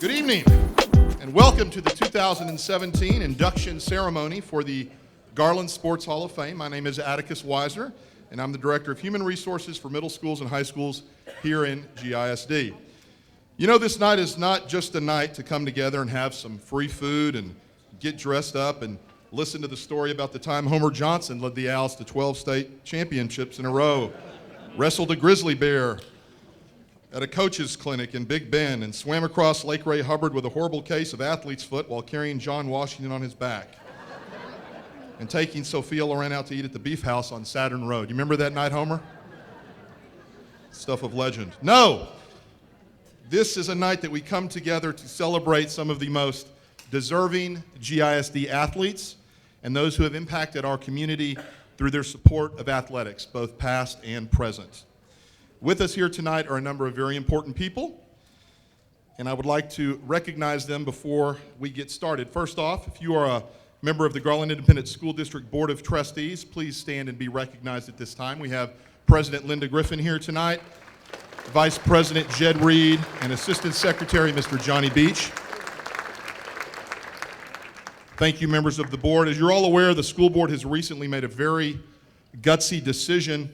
Good evening, and welcome to the 2017 induction ceremony for the Garland Sports Hall of Fame. My name is Atticus Weiser, and I'm the Director of Human Resources for middle schools and high schools here in GISD. You know, this night is not just a night to come together and have some free food and get dressed up and listen to the story about the time Homer Johnson led the Owls to 12 state championships in a row, wrestled a grizzly bear at a coach's clinic in Big Bend, and swam across Lake Ray Hubbard with a horrible case of athlete's foot while carrying John Washington on his back, and taking Sophia Loren out to eat at the Beef House on Saturn Road. You remember that night, Homer? Stuff of legend. No! This is a night that we come together to celebrate some of the most deserving GISD athletes and those who have impacted our community through their support of athletics, both past and present. With us here tonight are a number of very important people, and I would like to recognize them before we get started. First off, if you are a member of the Garland Independent School District Board of Trustees, please stand and be recognized at this time. We have President Linda Griffin here tonight, Vice President Jed Reed, and Assistant Secretary Mr. Johnny Beach. Thank you, members of the board. As you're all aware, the school board has recently made a very gutsy decision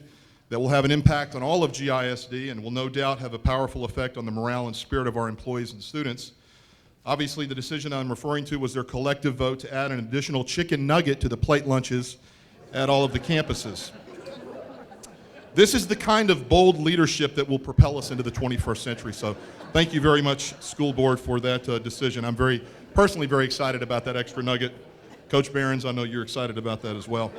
that will have an impact on all of GISD and will no doubt have a powerful effect on the morale and spirit of our employees and students. Obviously, the decision I'm referring to was their collective vote to add an additional chicken nugget to the plate lunches at all of the campuses. This is the kind of bold leadership that will propel us into the 21st century. So thank you very much, school board, for that decision. I'm personally very excited about that extra nugget. Coach Behrens, I know you're excited about that as well.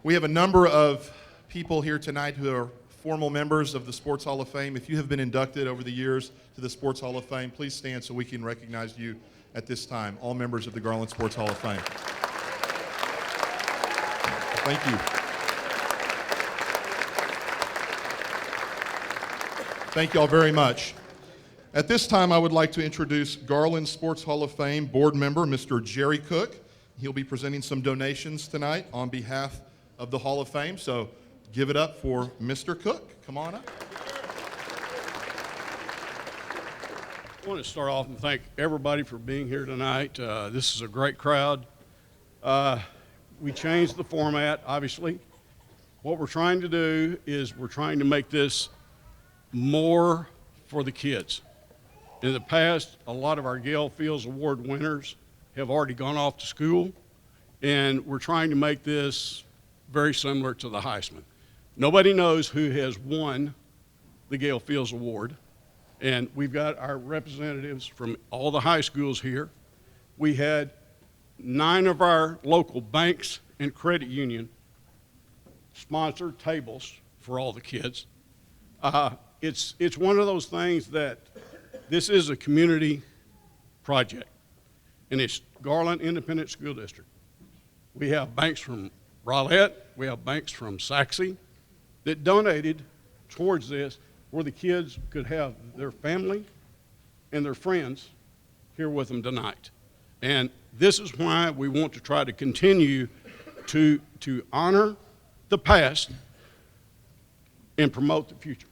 We have a number of people here tonight who are formal members of the Sports Hall of Fame. If you have been inducted over the years to the Sports Hall of Fame, please stand so we can recognize you at this time, all members of the Garland Sports Hall of Fame. Thank you. Thank you all very much. At this time, I would like to introduce Garland Sports Hall of Fame board member, Mr. Jerry Cook. He'll be presenting some donations tonight on behalf of the Hall of Fame, so give it up for Mr. Cook. Come on up. I want to start off and thank everybody for being here tonight. This is a great crowd. We changed the format, obviously. What we're trying to do is we're trying to make this more for the kids. In the past, a lot of our Gale Fields Award winners have already gone off to school, and we're trying to make this very similar to the Heisman. Nobody knows who has won the Gale Fields Award, and we've got our representatives from all the high schools here. We had 9 of our local banks and credit union sponsor tables for all the kids. It's one of those things that this is a community project, and it's Garland Independent School District. We have banks from Rowlett, we have banks from Sachse that donated towards this where the kids could have their family and their friends here with them tonight. And this is why we want to try to continue to honor the past and promote the future.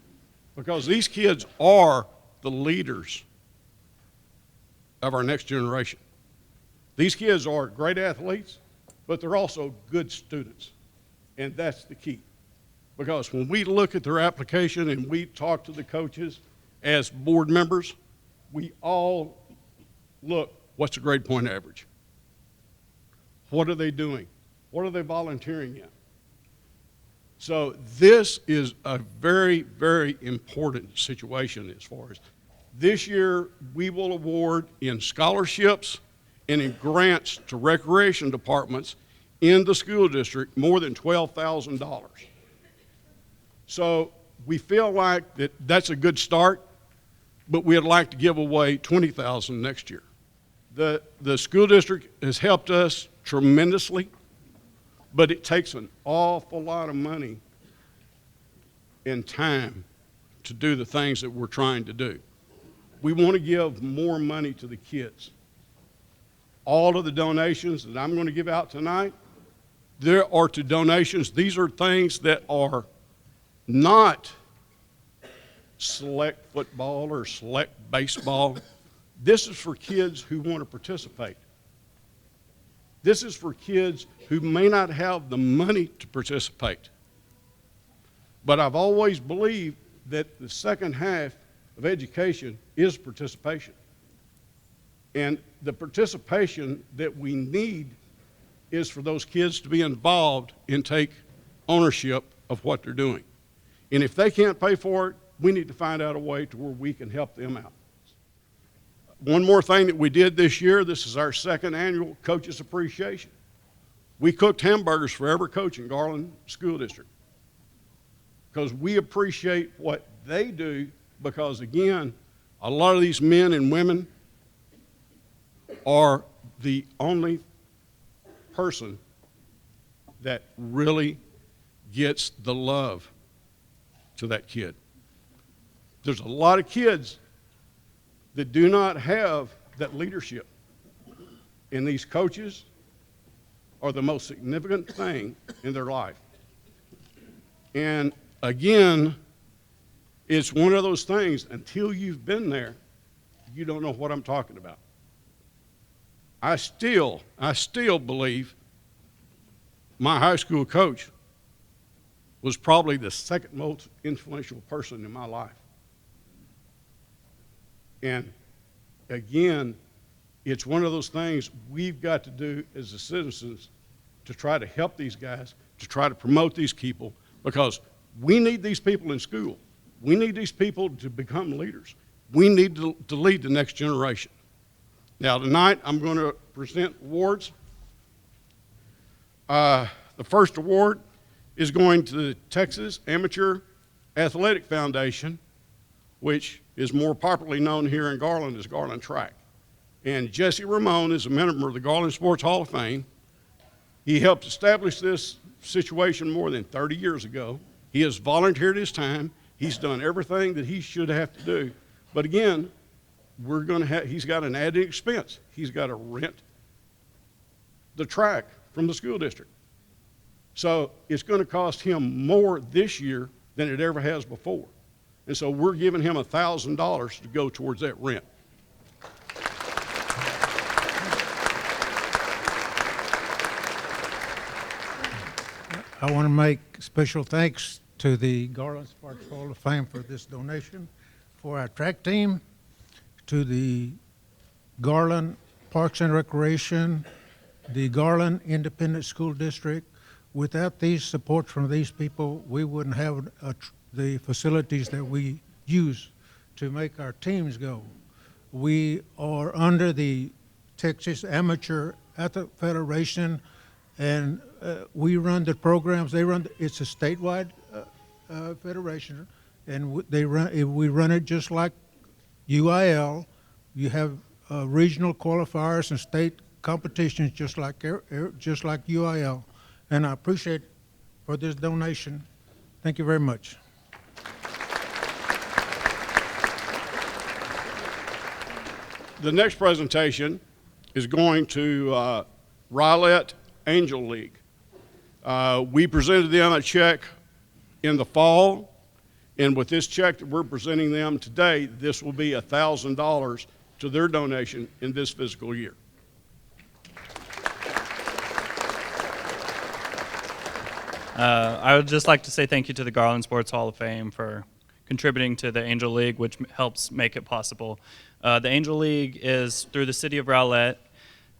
Because these kids are the leaders of our next generation. These kids are great athletes, but they're also good students. And that's the key. Because when we look at their application and we talk to the coaches as board members, we all look, what's the grade point average? What are they doing? What are they volunteering in? So this is a very, very important situation as far as this year we will award in scholarships and in grants to recreation departments in the school district more than $12,000. So we feel like that's a good start, but we'd like to give away $20,000 next year. The school district has helped us tremendously, but it takes an awful lot of money and time to do the things that we're trying to do. We want to give more money to the kids. All of the donations that I'm going to give out tonight, there are to donations. These are things that are not select football or select baseball. This is for kids who want to participate. This is for kids who may not have the money to participate. But I've always believed that the second half of education is participation. And the participation that we need is for those kids to be involved and take ownership of what they're doing. And if they can't pay for it, we need to find out a way to where we can help them out. One more thing that we did this year, this is our second annual Coaches Appreciation. We cooked hamburgers for every coach in Garland School District because we appreciate what they do because, again, a lot of these men and women are the only person that really gets the love to that kid. There's a lot of kids that do not have that leadership. And these coaches are the most significant thing in their life. And again, it's one of those things, until you've been there, you don't know what I'm talking about. I still believe my high school coach was probably the second most influential person in my life. And again, it's one of those things we've got to do as the citizens to try to help these guys, to try to promote these people, because we need these people in school. We need these people to become leaders. We need to lead the next generation. Now, tonight, I'm going to present awards. The first award is going to the Texas Amateur Athletic Foundation, which is more popularly known here in Garland as Garland Track. And Jesse Ramon is a member of the Garland Sports Hall of Fame. He helped establish this situation more than 30 years ago. He has volunteered his time. He's done everything that he should have to do. But again, he's got an added expense. He's got to rent the track from the school district. So it's going to cost him more this year than it ever has before. And so we're giving him $1,000 to go towards that rent. I want to make special thanks to the Garland Sports Hall of Fame for this donation for our track team, to the Garland Parks and Recreation, the Garland Independent School District. Without these supports from these people, we wouldn't have the facilities that we use to make our teams go. We are under the Texas Amateur Athletic Federation, and we run the programs. It's a statewide federation, and we run it just like UIL. You have regional qualifiers and state competitions just like UIL. And I appreciate for this donation. Thank you very much. The next presentation is going to Rowlett Angel League. We presented them a check in the fall, and with this check that we're presenting them today, this will be $1,000 to their donation in this fiscal year. I would just like to say thank you to the Garland Sports Hall of Fame for contributing to the Angel League, which helps make it possible. The Angel League is through the city of Rowlett,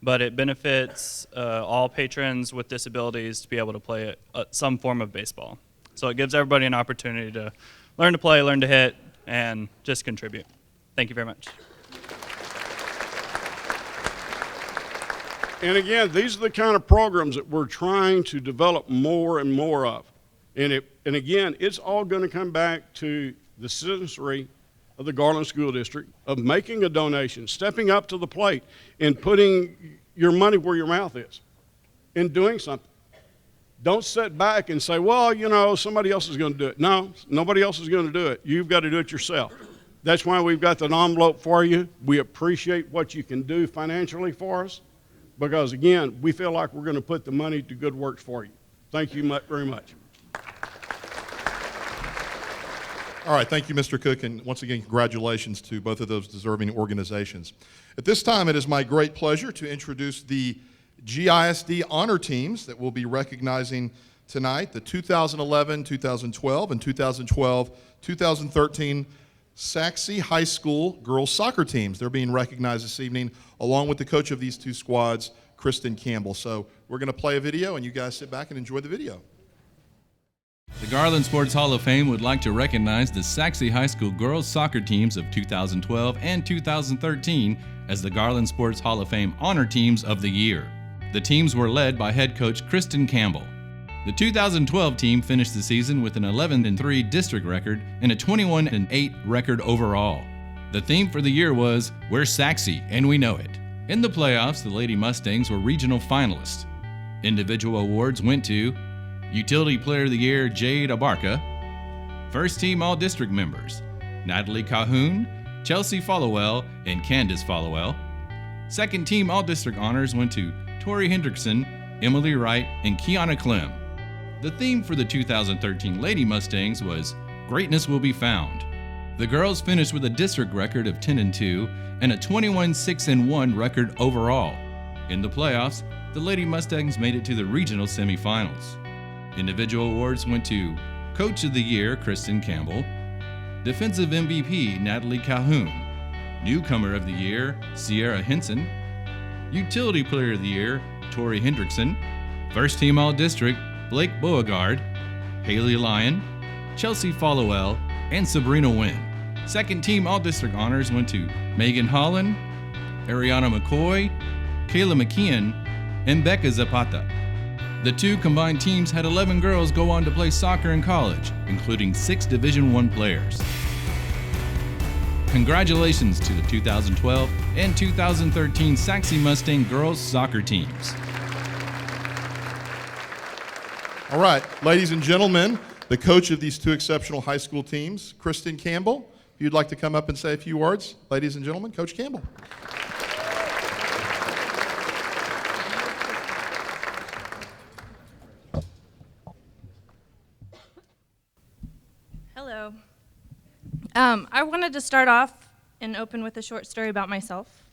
but it benefits all patrons with disabilities to be able to play some form of baseball. So it gives everybody an opportunity to learn to play, learn to hit, and just contribute. Thank you very much. And again, these are the kind of programs that we're trying to develop more and more of. And again, it's all going to come back to the citizenry of the Garland School District of making a donation, stepping up to the plate, and putting your money where your mouth is and doing something. Don't sit back and say, well, you know, somebody else is going to do it. No, nobody else is going to do it. You've got to do it yourself. That's why we've got that envelope for you. We appreciate what you can do financially for us because, again, we feel like we're going to put the money to good works for you. Thank you very much. All right, thank you, Mr. Cook, and once again, congratulations to both of those deserving organizations. At this time, it is my great pleasure to introduce the GISD honor teams that we'll be recognizing tonight, the 2011, 2012, and 2012-2013 Sachse High School girls soccer teams. They're being recognized this evening, along with the coach of these two squads, Kristen Campbell. So we're going to play a video, and you guys sit back and enjoy the video. The Garland Sports Hall of Fame would like to recognize the Sachse High School girls soccer teams of 2012 and 2013 as the Garland Sports Hall of Fame honor teams of the year. The teams were led by head coach Kristen Campbell. The 2012 team finished the season with an 11-3 district record and a 21-8 record overall. The theme for the year was "We're Sachse and we know it." In the playoffs, the Lady Mustangs were regional finalists. Individual awards went to Utility Player of the Year Jade Abarca, First Team All-District members Natalie Calhoun, Chelsea Followell, and Candace Followell. Second Team All-District honors went to Tori Hendrickson, Emily Wright, and Kiana Clem. The theme for the 2013 Lady Mustangs was "Greatness Will Be Found." The girls finished with a district record of 10-2 and a 21-6-1 record overall. In the playoffs, the Lady Mustangs made it to the regional semifinals. Individual awards went to Coach of the Year, Kristen Campbell, Defensive MVP, Natalie Calhoun, Newcomer of the Year, Sierra Henson, Utility Player of the Year, Tori Hendrickson, First Team All-District, Blake Beauregard, Haley Lyon, Chelsea Followell, and Sabrina Wynn. Second Team All-District honors went to Megan Holland, Ariana McCoy, Kayla McKeon, and Becca Zapata. The two combined teams had 11 girls go on to play soccer in college, including 6 Division I players. Congratulations to the 2012 and 2013 Sachse Mustang girls soccer teams. All right, ladies and gentlemen, the coach of these two exceptional high school teams, Kristen Campbell. If you'd like to come up and say a few words, ladies and gentlemen, Coach Campbell. Hello. I wanted to start off and open with a short story about myself.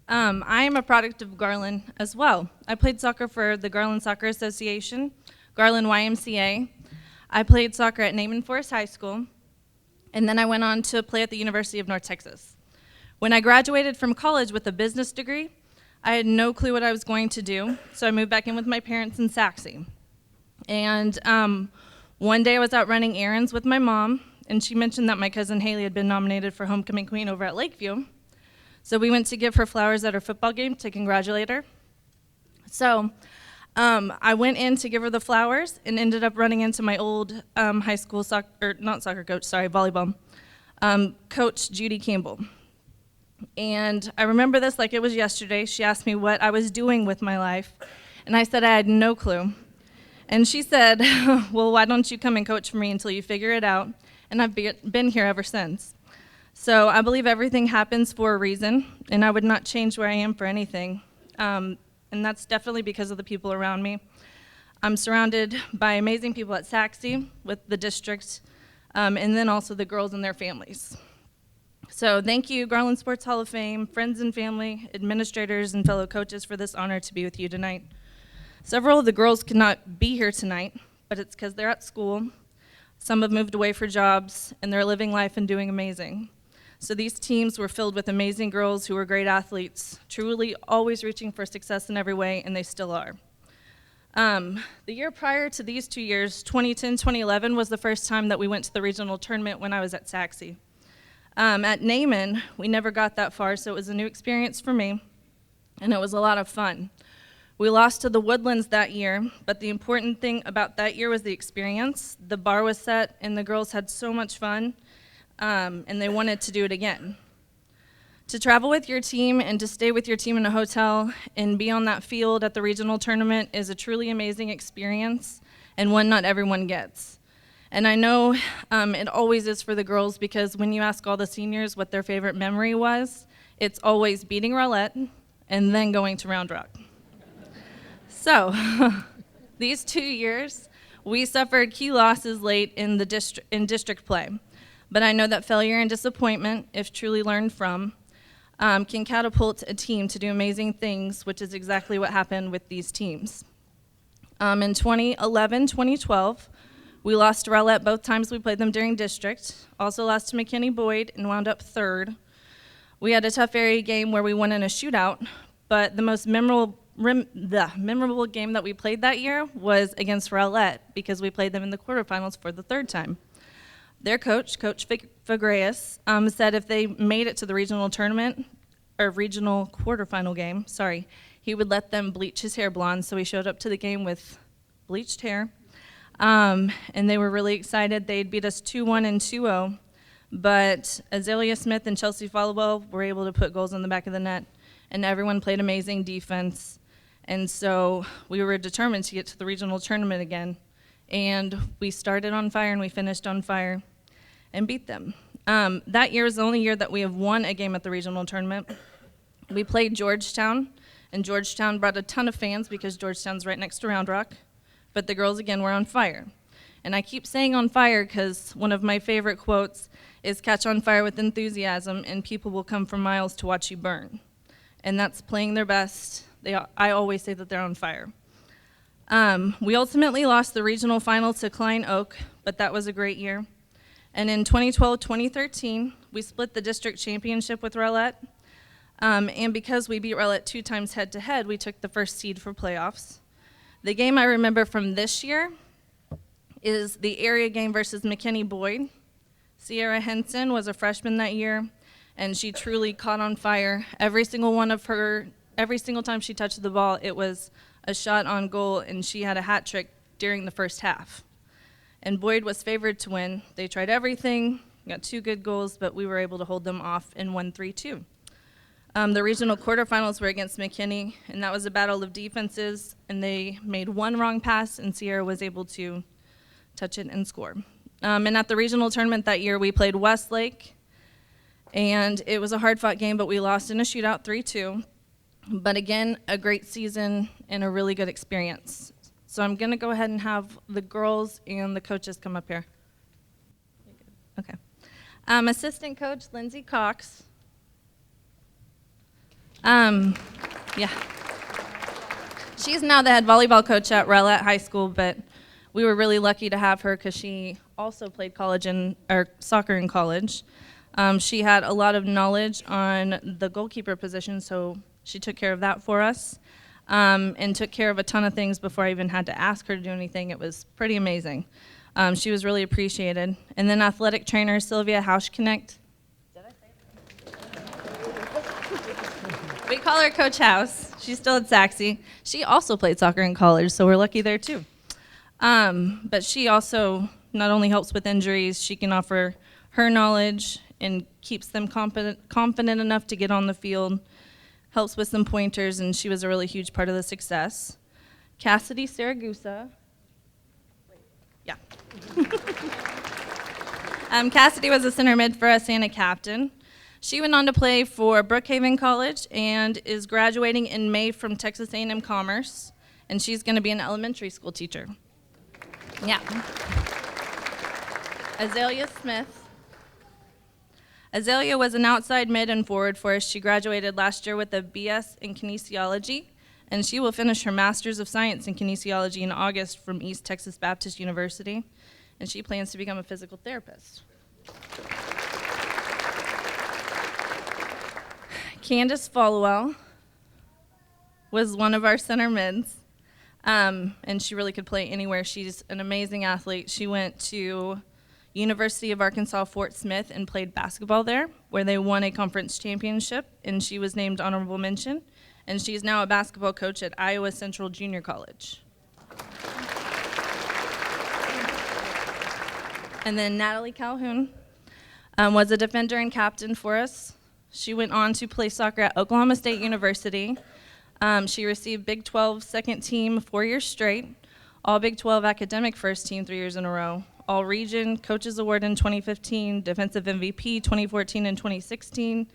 I am a product of Garland as well. I played soccer for the Garland Soccer Association, Garland YMCA. I played soccer at Naaman Forest High School, and then I went on to play at the University of North Texas. When I graduated from college with a business degree, I had no clue what I was going to do, so I moved back in with my parents in Sachse. And one day I was out running errands with my mom, and she mentioned that my cousin Haley had been nominated for Homecoming Queen over at Lakeview. So we went to give her flowers at her football game to congratulate her. So I went in to give her the flowers and ended up running into my old high school volleyball coach, Judy Campbell. And I remember this like it was yesterday. She asked me what I was doing with my life, and I said I had no clue. And she said, well, why don't you come and coach for me until you figure it out? And I've been here ever since. So I believe everything happens for a reason, and I would not change where I am for anything. And that's definitely because of the people around me. I'm surrounded by amazing people at Sachse with the district, and then also the girls and their families. So thank you, Garland Sports Hall of Fame, friends and family, administrators, and fellow coaches for this honor to be with you tonight. Several of the girls could not be here tonight, but it's because they're at school. Some have moved away for jobs, and they're living life and doing amazing. So these teams were filled with amazing girls who were great athletes, truly always reaching for success in every way, and they still are. The year prior to these 2 years, 2010-2011, was the first time that we went to the regional tournament when I was at Sachse. At Naaman, we never got that far, so it was a new experience for me, and it was a lot of fun. We lost to the Woodlands that year, but the important thing about that year was the experience. The bar was set, and the girls had so much fun, and they wanted to do it again. To travel with your team and to stay with your team in a hotel and be on that field at the regional tournament is a truly amazing experience, and one not everyone gets. And I know it always is for the girls, because when you ask all the seniors what their favorite memory was, it's always beating Rowlett and then going to Round Rock. So these 2 years, We suffered key losses late in district play, but I know that failure and disappointment, if truly learned from, can catapult a team to do amazing things, which is exactly what happened with these teams. In 2011, 2012, we lost to Rowlett both times we played them during district. Also lost to McKinney-Boyd and wound up third. We had a tough area game where we won in a shootout, but the most memorable game that we played that year was against Rowlett because we played them in the quarterfinals for the third time. Their coach, Coach Fagreus, said if they made it to the regional tournament, or regional quarterfinal game, he would let them bleach his hair blonde, so he showed up to the game with bleached hair. And they were really excited. They'd beat us 2-1 and 2-0, but Azalea Smith and Chelsea Followell were able to put goals in the back of the net, and everyone played amazing defense. And so we were determined to get to the regional tournament again. And we started on fire and we finished on fire and beat them. That year is the only year that we have won a game at the regional tournament. We played Georgetown, and Georgetown brought a ton of fans because Georgetown's right next to Round Rock. But the girls, again, were on fire. And I keep saying on fire because one of my favorite quotes is catch on fire with enthusiasm and people will come from miles to watch you burn. And that's playing their best. I always say that they're on fire. We ultimately lost the regional final to Klein Oak, but that was a great year. And in 2012-2013, we split the district championship with Rowlett. And because we beat Rowlett 2 times head-to-head, we took the first seed for playoffs. The game I remember from this year is the area game versus McKinney-Boyd. Sierra Henson was a freshman that year, and she truly caught on fire. Every single time she touched the ball, it was a shot on goal, and she had a hat trick during the first half. And Boyd was favored to win. They tried everything, got 2 good goals, but we were able to hold them off and won 3-2. The regional quarterfinals were against McKinney, and that was a battle of defenses, and they made 1 wrong pass, and Sierra was able to touch it and score. And at the regional tournament that year, we played Westlake, and it was a hard-fought game, but we lost in a shootout 3-2. But again, a great season and a really good experience. So I'm going to go ahead and have the girls and the coaches come up here. Okay. Assistant coach Lindsay Cox. Yeah. She's now the head volleyball coach at Rowlett High School, but we were really lucky to have her because she also played soccer in college. She had a lot of knowledge on the goalkeeper position, so she took care of that for us, and took care of a ton of things before I even had to ask her to do anything. It was pretty amazing. She was really appreciated. And then athletic trainer Sylvia Hauschknecht. Did I say that? We call her Coach House. She's still at Sachse. She also played soccer in college, so we're lucky there too. But she also not only helps with injuries, she can offer her knowledge and keeps them confident enough to get on the field, helps with some pointers, and she was a really huge part of the success. Cassidy Saragusa. Yeah. Cassidy was a center mid for us and a captain. She went on to play for Brookhaven College and is graduating in May from Texas A&M Commerce, and she's going to be an elementary school teacher. Yeah. Azalea Smith. Azalea was an outside mid and forward for us. She graduated last year with a BS in kinesiology, and she will finish her Master's of Science in kinesiology in August from East Texas Baptist University, and she plans to become a physical therapist. Candace Followell was one of our center mids, and she really could play anywhere. She's an amazing athlete. She went to University of Arkansas Fort Smith and played basketball there, where they won a conference championship, and she was named honorable mention, and she's now a basketball coach at Iowa Central Junior College. And then Natalie Calhoun was a defender and captain for us. She went on to play soccer at Oklahoma State University. She received Big 12 second team 4 years straight, all Big 12 academic first team 3 years in a row, all region coaches award in 2015, defensive MVP 2014 and 2016,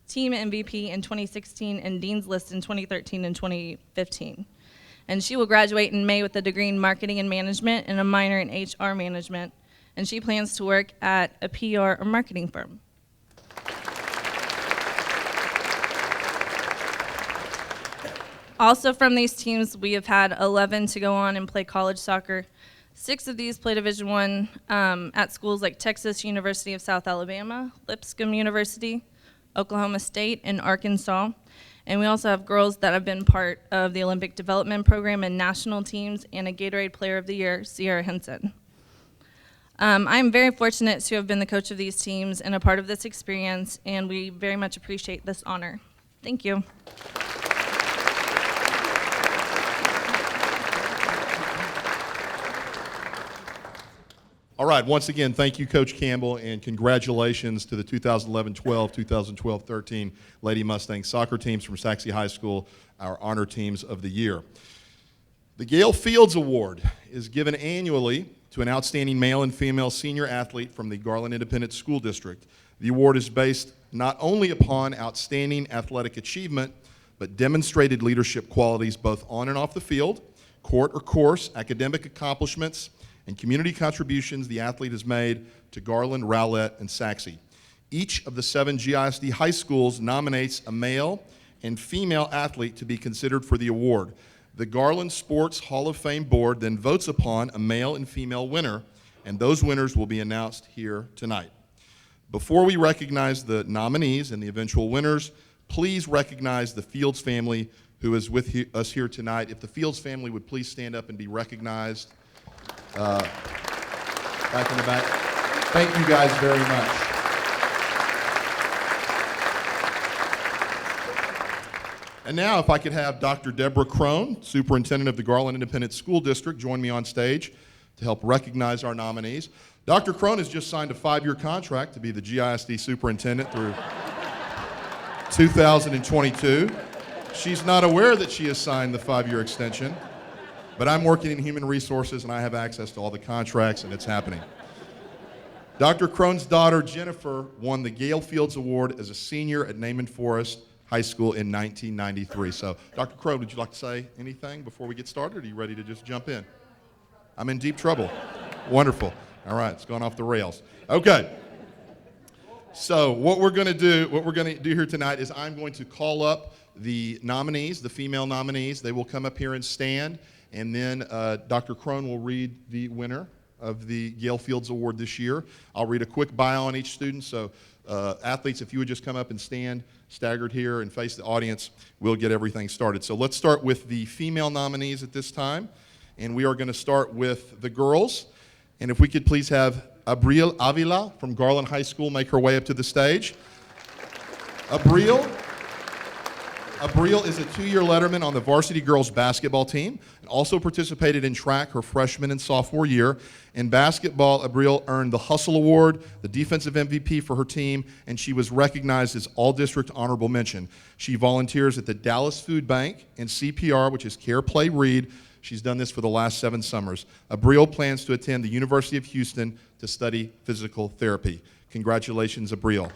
team MVP in 2016, and Dean's List in 2013 and 2015. and she will graduate in May with a degree in marketing and management and a minor in HR management, and she plans to work at a PR or marketing firm. Also from these teams, we have had 11 to go on and play college soccer. 6 of these play Division I at schools like Texas University of South Alabama, Lipscomb University, Oklahoma State, and Arkansas. And we also have girls that have been part of the Olympic Development Program and national teams, and a Gatorade Player of the Year, Sierra Henson. I'm very fortunate to have been the coach of these teams and a part of this experience, and we very much appreciate this honor. Thank you. All right, once again, thank you, Coach Campbell, and congratulations to the 2011-12, 2012-13 Lady Mustangs soccer teams from Sachse High School, our honor teams of the year. The Gail Fields Award is given annually to an outstanding male and female senior athlete from the Garland Independent School District. The award is based not only upon outstanding athletic achievement, but demonstrated leadership qualities both on and off the field, court or course, academic accomplishments, and community contributions the athlete has made to Garland, Rowlett, and Sachse. Each of the 7 GISD high schools nominates a male and female athlete to be considered for the award. The Garland Sports Hall of Fame Board then votes upon a male and female winner, and those winners will be announced here tonight. Before we recognize the nominees and the eventual winners, please recognize the Fields family who is with us here tonight. If the Fields family would please stand up and be recognized. Back in the back. Thank you guys very much. And now if I could have Dr. Deborah Crone, Superintendent of the Garland Independent School District, join me on stage to help recognize our nominees. Dr. Crone has just signed a 5-year contract to be the GISD Superintendent through 2022. She's not aware that she has signed the 5-year extension. But I'm working in human resources, and I have access to all the contracts, and it's happening. Dr. Crone's daughter, Jennifer, won the Gail Fields Award as a senior at Naaman Forest High School in 1993. So, Dr. Crone, would you like to say anything before we get started, or are you ready to just jump in? I'm in deep trouble. Wonderful. All right, it's gone off the rails. Okay. So, what we're going to do here tonight is I'm going to call up the nominees, the female nominees. They will come up here and stand. And then Dr. Crone will read the winner of the Gail Fields Award this year. I'll read a quick bio on each student. So athletes, if you would just come up and stand staggered here and face the audience, we'll get everything started. So let's start with the female nominees at this time. And we are going to start with the girls. And if we could please have Abril Avila from Garland High School make her way up to the stage. Abril is a 2-year letterman on the varsity girls basketball team and also participated in track her freshman and sophomore year. In basketball, Abril earned the Hustle Award, the defensive MVP for her team, and she was recognized as All-District Honorable Mention. She volunteers at the Dallas Food Bank and CPR, which is Care, Play, Read. She's done this for the last 7 summers. Abril plans to attend the University of Houston to study physical therapy. Congratulations, Abril.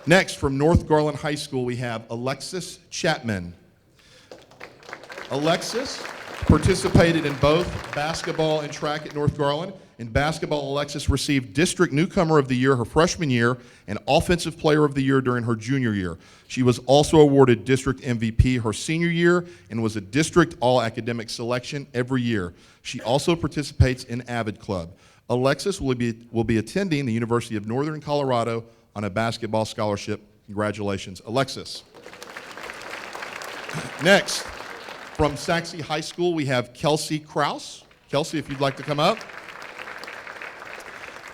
Next, from North Garland High School, we have Alexis Chapman. Alexis participated in both basketball and track at North Garland. In basketball, Alexis received District Newcomer of the Year her freshman year and Offensive Player of the Year during her junior year. She was also awarded District MVP her senior year and was a District All-Academic Selection every year. She also participates in Avid Club. Alexis will be attending the University of Northern Colorado on a basketball scholarship. Congratulations, Alexis. Next, from Sachse High School, we have Kelsey Kraus. Kelsey, if you'd like to come up.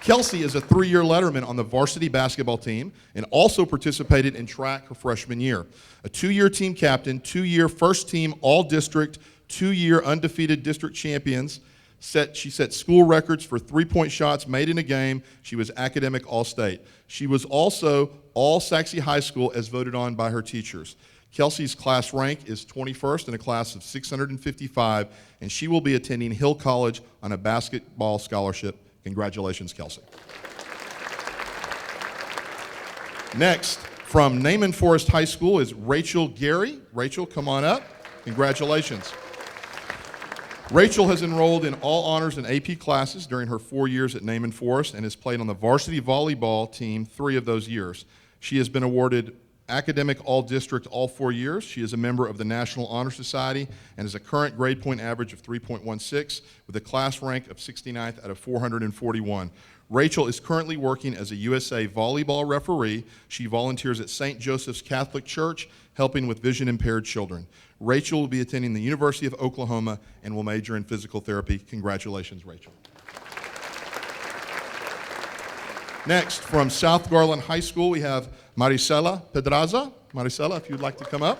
Kelsey is a 3-year letterman on the varsity basketball team and also participated in track her freshman year. A 2-year team captain, 2-year first team all-district, 2-year undefeated district champions. She set school records for 3-point shots made in a game. She was academic all-state. She was also all-Sachse High School as voted on by her teachers. Kelsey's class rank is 21st in a class of 655, and she will be attending Hill College on a basketball scholarship. Congratulations, Kelsey. Next, From Naaman Forest High School is Rachel Gary. Rachel, come on up. Congratulations. Rachel has enrolled in all honors and AP classes during her 4 years at Naaman Forest and has played on the varsity volleyball team 3 of those years. She has been awarded Academic All-District all 4 years. She is a member of the National Honor Society and has a current grade point average of 3.16 with a class rank of 69th out of 441. Rachel is currently working as a USA volleyball referee. She volunteers at St. Joseph's Catholic Church, helping with vision-impaired children. Rachel will be attending the University of Oklahoma and will major in physical therapy. Congratulations, Rachel. Next, from South Garland High School, we have Marisela Pedraza. Marisela, if you'd like to come up.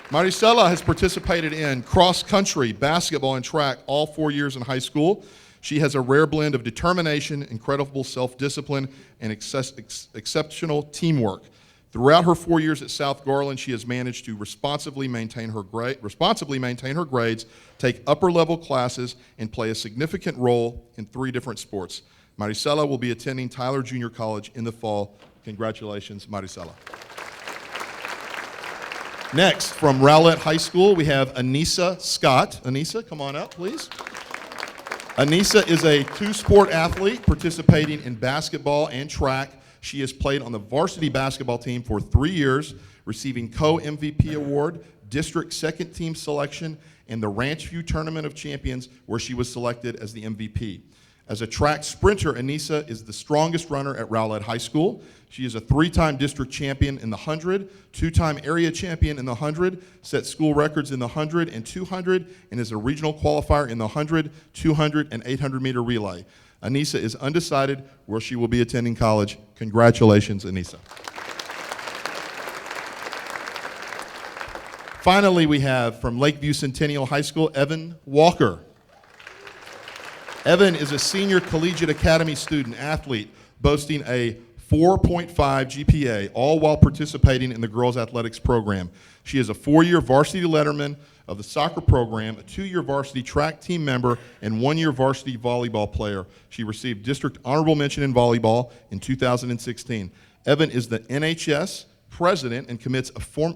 Marisela has participated in cross-country, basketball, and track all 4 years in high school. She has a rare blend of determination, incredible self-discipline, and exceptional teamwork. Throughout her 4 years at South Garland, she has managed to responsibly maintain her grades, take upper-level classes, and play a significant role in 3 different sports. Marisela will be attending Tyler Junior College in the fall. Congratulations, Marisela. Next, from Rowlett High School, we have Anissa Scott. Anissa, come on up, please. Anissa is a 2-sport athlete participating in basketball and track. She has played on the varsity basketball team for 3 years, receiving co-MVP award, district second team selection, and the Ranch View Tournament of Champions, where she was selected as the MVP. As a track sprinter, Anissa is the strongest runner at Rowlett High School. She is a 3-time district champion in the 100, 2-time area champion in the 100, set school records in the 100 and 200, and is a regional qualifier in the 100, 200, and 800-meter relay. Anissa is undecided where she will be attending college. Congratulations, Anissa. Finally, we have from Lakeview Centennial High School, Evan Walker. Evan is a senior collegiate academy student athlete boasting a 4.5 GPA, all while participating in the girls' athletics program. She is a 4-year varsity letterman of the soccer program, a 2-year varsity track team member, and 1-year varsity volleyball player. She received district honorable mention in volleyball in 2016. Evan is the NHS president and commits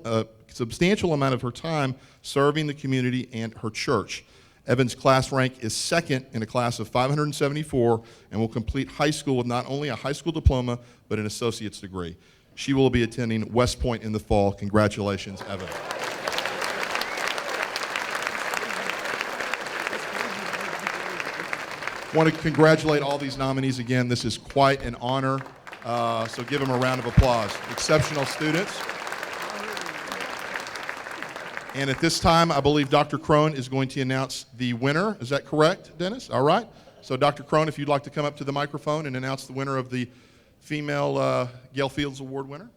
a substantial amount of her time serving the community and her church. Evan's class rank is 2nd in a class of 574 and will complete high school with not only a high school diploma, but an associate's degree. She will be attending West Point in the fall. Congratulations, Evan. I want to congratulate all these nominees again. This is quite an honor, so give them a round of applause. Exceptional students. And at this time, I believe Dr. Crone is going to announce the winner. Is that correct, Dennis? All right. So Dr. Crone, if you'd like to come up to the microphone and announce the winner of the Female Gail Fields Award winner.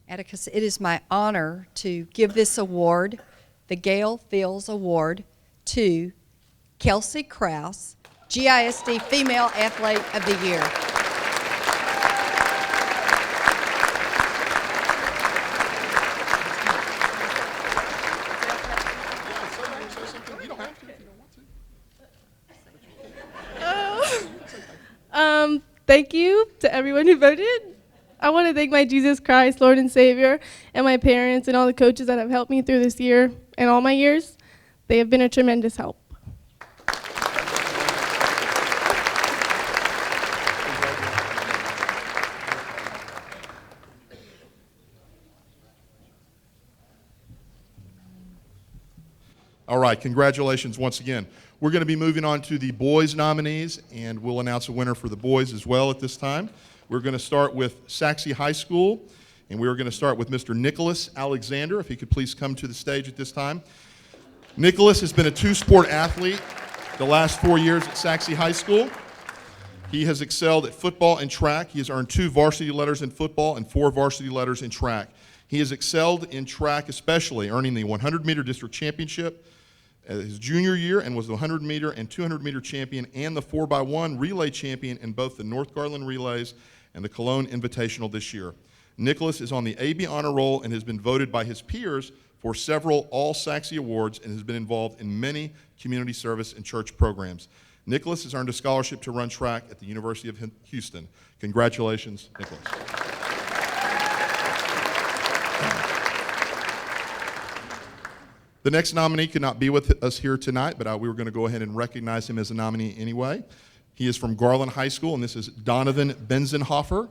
Atticus, it is my honor to give this award, the Gail Fields Award, to Kelsey Krause, GISD Female Athlete of the Year. Thank you to everyone who voted. I want to thank my Jesus Christ, Lord and Savior, and my parents and all the coaches that have helped me through this year and all my years. They have been a tremendous help. All right, congratulations once again. We're going to be moving on to the boys' nominees, and we'll announce a winner for the boys as well at this time. We're going to start with Sachse High School, and we're going to start with Mr. Nicholas Alexander, if he could please come to the stage at this time. Nicholas has been a 2-sport athlete the last 4 years at Sachse High School. He has excelled at football and track. He has earned 2 varsity letters in football and 4 varsity letters in track. He has excelled in track especially, earning the 100-meter district championship his junior year and was the 100-meter and 200-meter champion and the 4x1 relay champion in both the North Garland Relays and the Cologne Invitational this year. Nicholas is on the AB Honor Roll and has been voted by his peers for several All-Sachse awards and has been involved in many community service and church programs. Nicholas has earned a scholarship to run track at the University of Houston. Congratulations, Nicholas. The next nominee could not be with us here tonight, but we were going to go ahead and recognize him as a nominee anyway. He is from Garland High School, and this is Donovan Benzenhofer.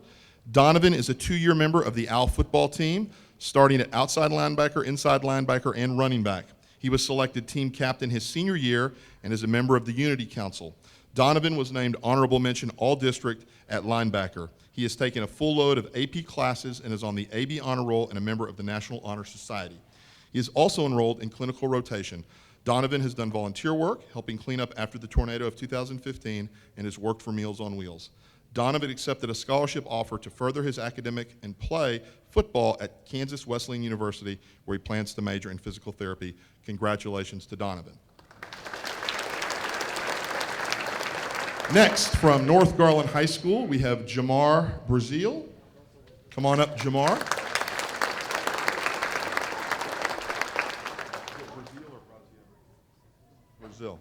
Donovan is a 2-year member of the OWL football team, starting at outside linebacker, inside linebacker, and running back. He was selected team captain his senior year and is a member of the Unity Council. Donovan was named honorable mention all-district at linebacker. He has taken a full load of AP classes and is on the AB honor roll and a member of the National Honor Society. He is also enrolled in clinical rotation. Donovan has done volunteer work, helping clean up after the tornado of 2015, and has worked for Meals on Wheels. Donovan accepted a scholarship offer to further his academic and play football at Kansas Wesleyan University, where he plans to major in physical therapy. Congratulations to Donovan. Next, from North Garland High School, we have Jamar Brazil. Come on up, Jamar. Brazil.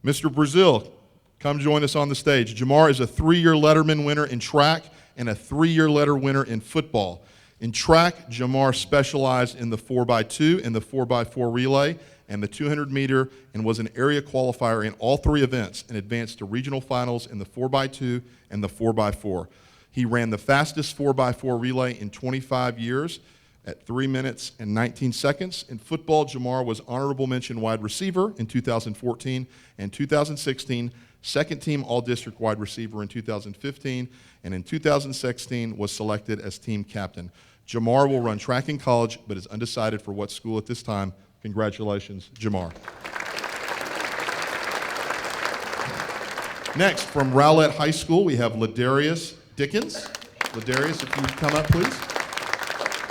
Mr. Brazil, come join us on the stage. Jamar is a 3-year Letterman winner in track and a 3-year letter winner in football. In track, Jamar specialized in the 4x2 and the 4x4 relay and the 200-meter and was an area qualifier in all 3 events and advanced to regional finals in the 4x2 and the 4x4. He ran the fastest 4x4 relay in 25 years at 3 minutes and 19 seconds. In football, Jamar was honorable mention wide receiver in 2014 and 2016, second team all-district wide receiver in 2015, and in 2016 was selected as team captain. Jamar will run track in college, but is undecided for what school at this time. Congratulations, Jamar. Next, from Rowlett High School, we have Ladarius Dickens. Ladarius, if you would come up, please.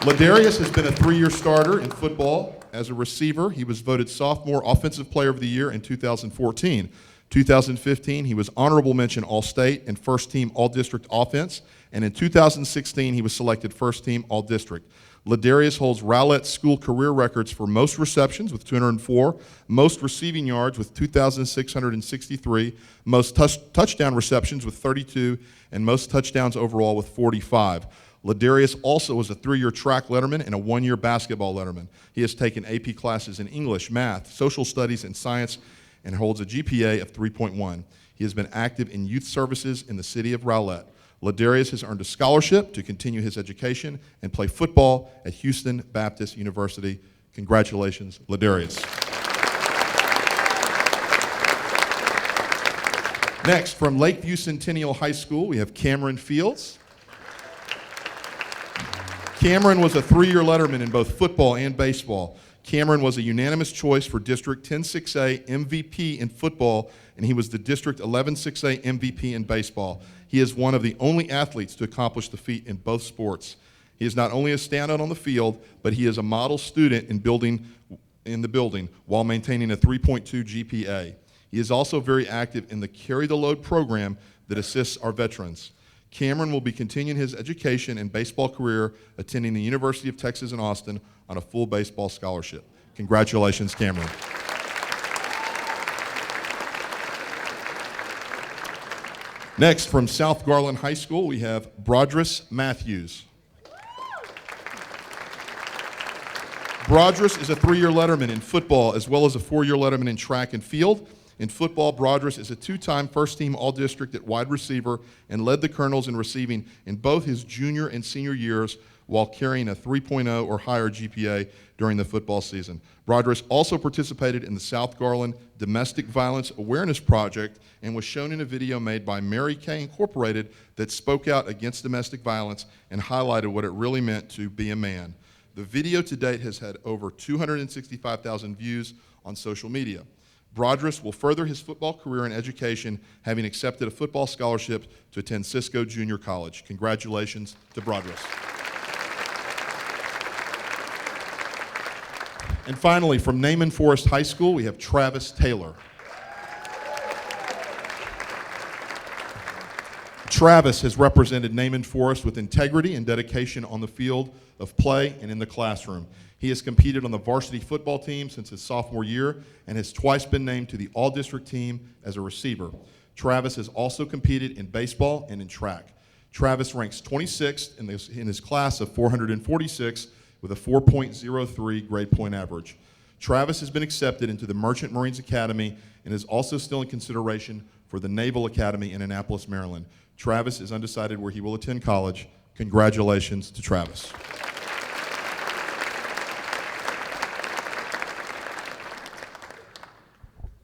Ladarius has been a 3-year starter in football. As a receiver, he was voted Sophomore Offensive Player of the Year in 2014. 2015, he was honorable mention All-State and first team All-District offense. And in 2016, he was selected first team All-District. Ladarius holds Rowlett school career records for most receptions with 204, most receiving yards with 2,663, most touchdown receptions with 32, and most touchdowns overall with 45. Ladarius also was a 3-year track letterman and a 1-year basketball letterman. He has taken AP classes in English, math, social studies, and science, and holds a GPA of 3.1. He has been active in youth services in the city of Rowlett. Ladarius has earned a scholarship to continue his education and play football at Houston Baptist University. Congratulations, Ladarius. Next, from Lakeview Centennial High School, we have Cameron Fields. Cameron was a 3-year letterman in both football and baseball. Cameron was a unanimous choice for District 10-6A MVP in football, and he was the District 11-6A MVP in baseball. He is one of the only athletes to accomplish the feat in both sports. He is not only a standout on the field, but he is a model student in the building while maintaining a 3.2 GPA. He is also very active in the Carry the Load program that assists our veterans. Cameron will be continuing his education and baseball career attending the University of Texas in Austin on a full baseball scholarship. Congratulations, Cameron. Next, from South Garland High School, we have Brodress Matthews. Brodress is a 3-year letterman in football as well as a 4-year letterman in track and field. In football, Brodress is a 2-time first-team All-District at wide receiver and led the Colonels in receiving in both his junior and senior years while carrying a 3.0 or higher GPA during the football season. Brodress also participated in the South Garland Domestic Violence Awareness Project and was shown in a video made by Mary Kay Incorporated that spoke out against domestic violence and highlighted what it really meant to be a man. The video to date has had over 265,000 views on social media. Brodress will further his football career and education, having accepted a football scholarship to attend Cisco Junior College. Congratulations to Brodress. And finally, from Naaman Forest High School, we have Travis Taylor. Travis has represented Naaman Forest with integrity and dedication on the field of play and in the classroom. He has competed on the varsity football team since his sophomore year and has twice been named to the all-district team as a receiver. Travis has also competed in baseball and in track. Travis ranks 26th in his class of 446 with a 4.03 grade point average. Travis has been accepted into the Merchant Marines Academy and is also still in consideration for the Naval Academy in Annapolis, Maryland. Travis is undecided where he will attend college. Congratulations to Travis.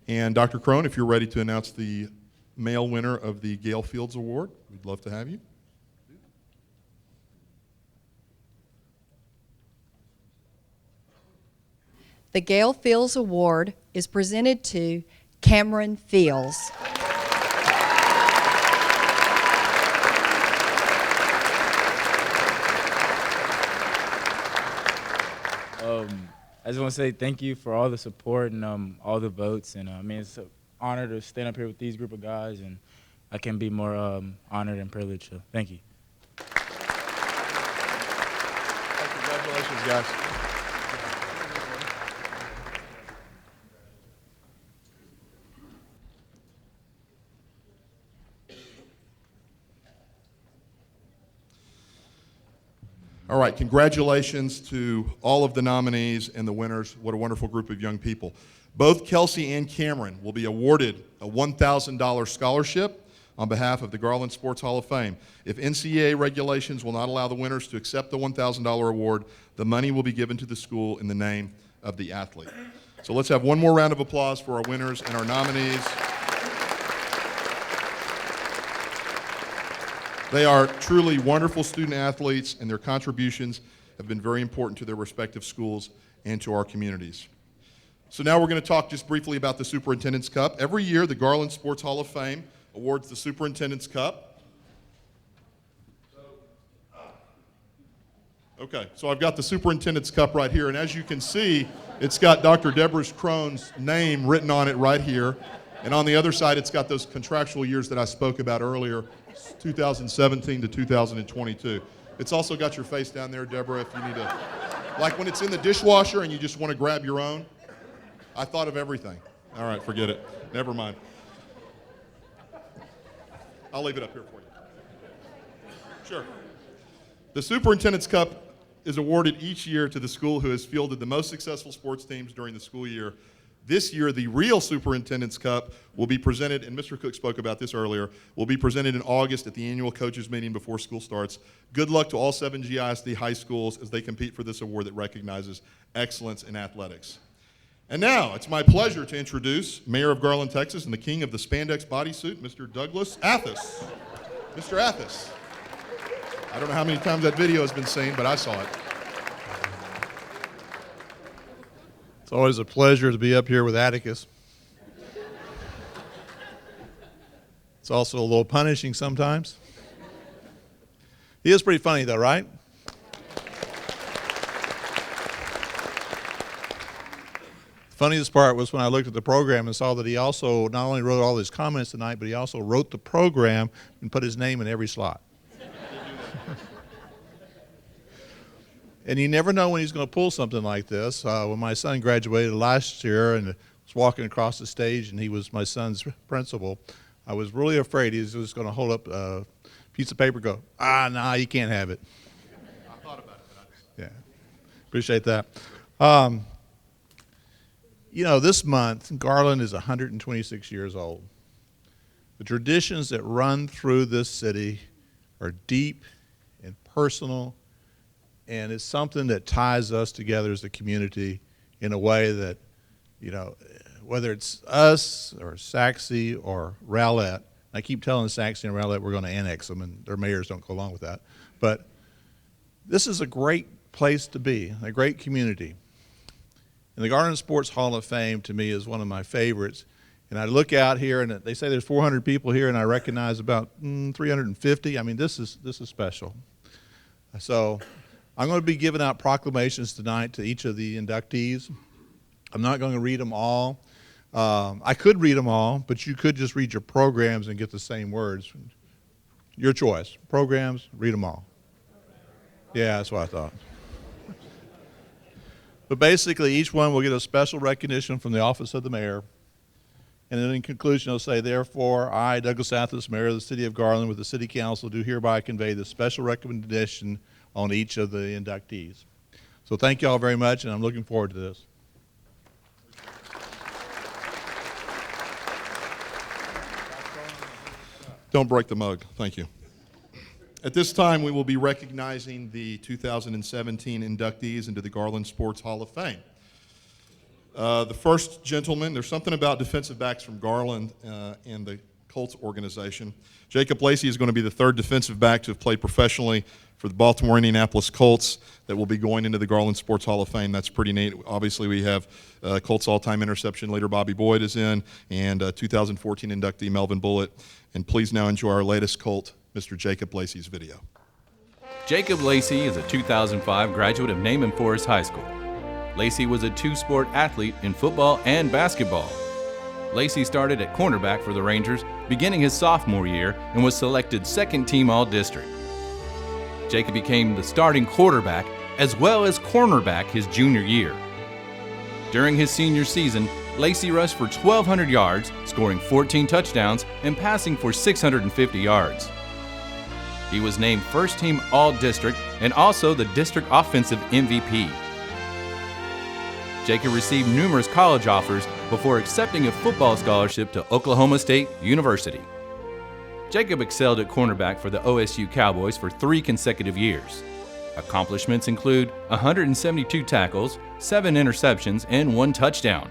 And Dr. Crone, if you're ready to announce the male winner of the Gale Fields Award, we'd love to have you. The Gale Fields Award is presented to Cameron Fields. I just want to say thank you for all the support and all the votes. And I mean, it's an honor to stand up here with these group of guys, and I can be more honored and privileged. So thank you. Congratulations, guys. All right, congratulations to all of the nominees and the winners. What a wonderful group of young people. Both Kelsey and Cameron will be awarded a $1,000 scholarship on behalf of the Garland Sports Hall of Fame. If NCAA regulations will not allow the winners to accept the $1,000 award, the money will be given to the school in the name of the athlete. So let's have one more round of applause for our winners and our nominees. They are truly wonderful student athletes, and their contributions have been very important to their respective schools and to our communities. So now we're going to talk just briefly about the Superintendent's Cup. Every year, the Garland Sports Hall of Fame awards the Superintendent's Cup. Okay, so I've got the Superintendent's Cup right here, and as you can see, it's got Dr. Deborah Crone's name written on it right here, and on the other side, it's got those contractual years that I spoke about earlier, 2017 to 2022. It's also got your face down there, Deborah, if you need to, like when it's in the dishwasher and you just want to grab your own. I thought of everything. All right, forget it. Never mind. I'll leave it up here for you. Sure. The Superintendent's Cup is awarded each year to the school who has fielded the most successful sports teams during the school year. This year, the real Superintendent's Cup will be presented, and Mr. Cook spoke about this earlier, will be presented in August at the annual coaches meeting before school starts. Good luck to all 7 GISD high schools as they compete for this award that recognizes excellence in athletics. And now, it's my pleasure to introduce Mayor of Garland, Texas, and the king of the spandex bodysuit, Mr. Douglas Athis. Mr. Athis. I don't know how many times that video has been seen, but I saw it. It's always a pleasure to be up here with Atticus. It's also a little punishing sometimes. He is pretty funny though, right? The funniest part was when I looked at the program and saw that he also not only wrote all his comments tonight, but he also wrote the program and put his name in every slot. And you never know when he's going to pull something like this. When my son graduated last year and was walking across the stage and he was my son's principal, I was really afraid he was just going to hold up a piece of paper and go, nah, you can't have it. I thought about it, but I decided. Yeah, appreciate that. You know, this month, Garland is 126 years old. The traditions that run through this city are deep and personal, and it's something that ties us together as a community in a way that, you know, whether it's us or Sachse or Rowlett, I keep telling Sachse and Rowlett we're going to annex them, and their mayors don't go along with that. But this is a great place to be, a great community. And the Garland Sports Hall of Fame, to me, is one of my favorites. And I look out here, and they say there's 400 people here, and I recognize about 350. I mean, this is special. So I'm going to be giving out proclamations tonight to each of the inductees. I'm not going to read them all. I could read them all, but you could just read your programs and get the same words. Your choice. Programs, read them all. Yeah, that's what I thought. But basically, each one will get a special recognition from the office of the mayor. And then in conclusion, they'll say, therefore, I, Douglas Athos, mayor of the city of Garland, with the city council, do hereby convey the special recommendation on each of the inductees. So thank you all very much, and I'm looking forward to this. Don't break the mug. Thank you. At this time, we will be recognizing the 2017 inductees into the Garland Sports Hall of Fame. The first gentleman, there's something about defensive backs from Garland and the Colts organization. Jacob Lacey is going to be the third defensive back to have played professionally for the Baltimore Indianapolis Colts that will be going into the Garland Sports Hall of Fame. That's pretty neat. Obviously, we have Colts all-time interception leader Bobby Boyd is in, and 2014 inductee Melvin Bullitt. And please now enjoy our latest Colt, Mr. Jacob Lacey's video. Jacob Lacey is a 2005 graduate of Naaman Forest High School. Lacey was a two-sport athlete in football and basketball. Lacey started at cornerback for the Rangers beginning his sophomore year and was selected second-team All-District. Jacob became the starting quarterback as well as cornerback his junior year. During his senior season, Lacey rushed for 1,200 yards, scoring 14 touchdowns and passing for 650 yards. He was named first-team All-District and also the district offensive MVP. Jacob received numerous college offers before accepting a football scholarship to Oklahoma State University. Jacob excelled at cornerback for the OSU Cowboys for 3 consecutive years. Accomplishments include 172 tackles, 7 interceptions, and 1 touchdown.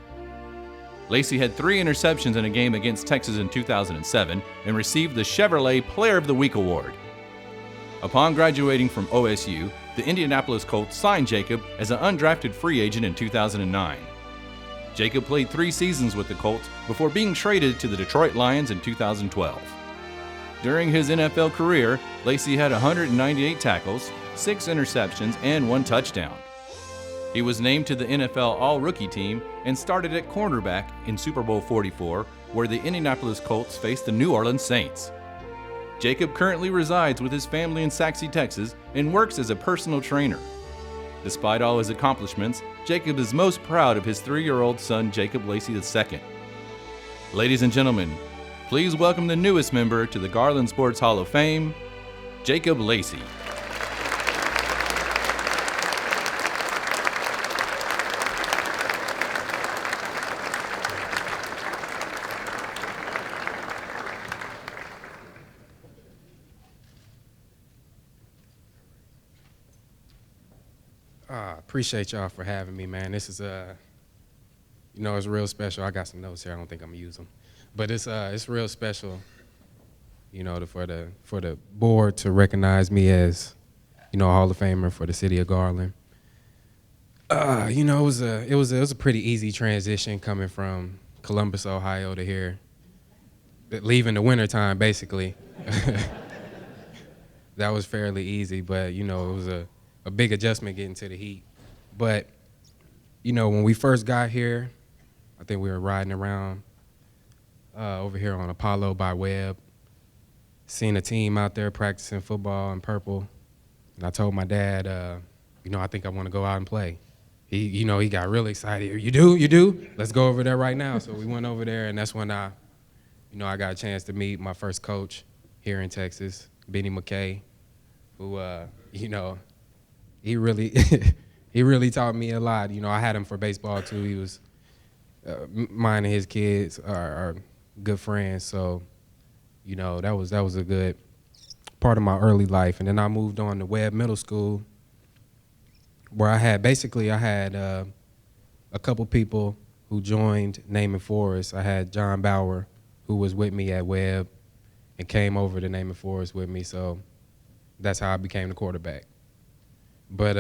Lacey had 3 interceptions in a game against Texas in 2007 and received the Chevrolet Player of the Week award. Upon graduating from OSU, the Indianapolis Colts signed Jacob as an undrafted free agent in 2009. Jacob played 3 seasons with the Colts before being traded to the Detroit Lions in 2012. During his NFL career, Lacey had 198 tackles, 6 interceptions, and 1 touchdown. He was named to the NFL All-Rookie team and started at cornerback in Super Bowl 44, where the Indianapolis Colts faced the New Orleans Saints. Jacob currently resides with his family in Sachse, Texas, and works as a personal trainer. Despite all his accomplishments, Jacob is most proud of his 3-year-old son, Jacob Lacey II. Ladies and gentlemen, please welcome the newest member to the Garland Sports Hall of Fame, Jacob Lacey. Appreciate y'all for having me, man. This is it's real special. I got some notes here. I don't think I'm gonna use them, but it's real special, for the board to recognize me as, a Hall of Famer for the city of Garland. It was a pretty easy transition coming from Columbus, Ohio to here, leaving the wintertime basically. That was fairly easy, but it was a big adjustment getting to the heat. But, when we first got here, I think we were riding around over here on Apollo by Webb, seeing a team out there practicing football in purple. And I told my dad, I think I want to go out and play. He got really excited. You do? Let's go over there right now. So we went over there, and that's when I got a chance to meet my first coach here in Texas, Benny McKay, who, he really he really taught me a lot. I had him for baseball too. He was mine and his kids are good friends. So, that was a good part of my early life. And then I moved on to Webb Middle School, where I had a couple people who joined Naaman Forest. I had John Bauer, who was with me at Webb and came over to Naaman Forest with me. So that's how I became the quarterback. But,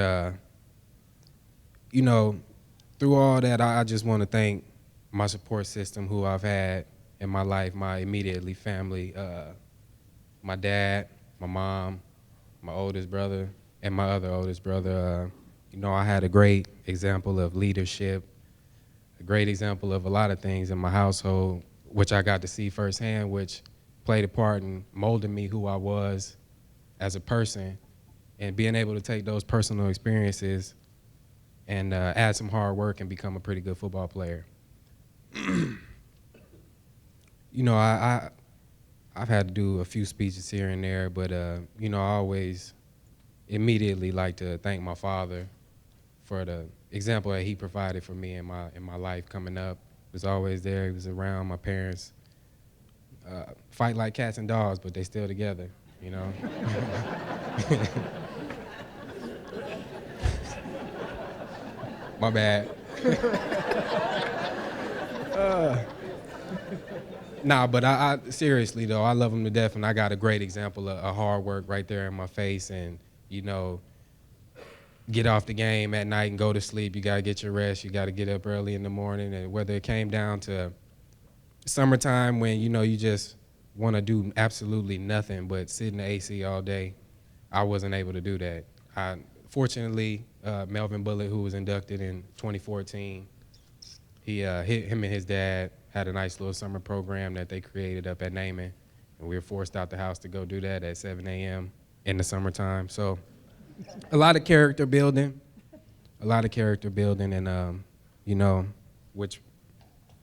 through all that, I just want to thank my support system, who I've had in my life, my immediately family, my dad, my mom, my oldest brother, and my other oldest brother. I had a great example of leadership, a great example of a lot of things in my household, which I got to see firsthand, which played a part in molding me who I was as a person, and being able to take those personal experiences and add some hard work and become a pretty good football player. You know, I've had to do a few speeches here and there, but you know, I always immediately like to thank my father for the example that he provided for me in my life coming up. He was always there. He was around. My parents fight like cats and dogs, but they still together, you know. My bad. Nah, but I seriously though, I love them to death, and I got a great example of hard work right there in my face. And you know, get off the game at night and go to sleep. You gotta get your rest. You gotta get up early in the morning. And whether it came down to summertime when you know you just want to do absolutely nothing but sit in the AC all day, I wasn't able to do that. Fortunately, Melvin Bullitt, who was inducted in 2014, him and his dad had a nice little summer program that they created up at Naaman, and we were forced out the house to go do that at 7 a.m. in the summertime. So a lot of character building, and you know, which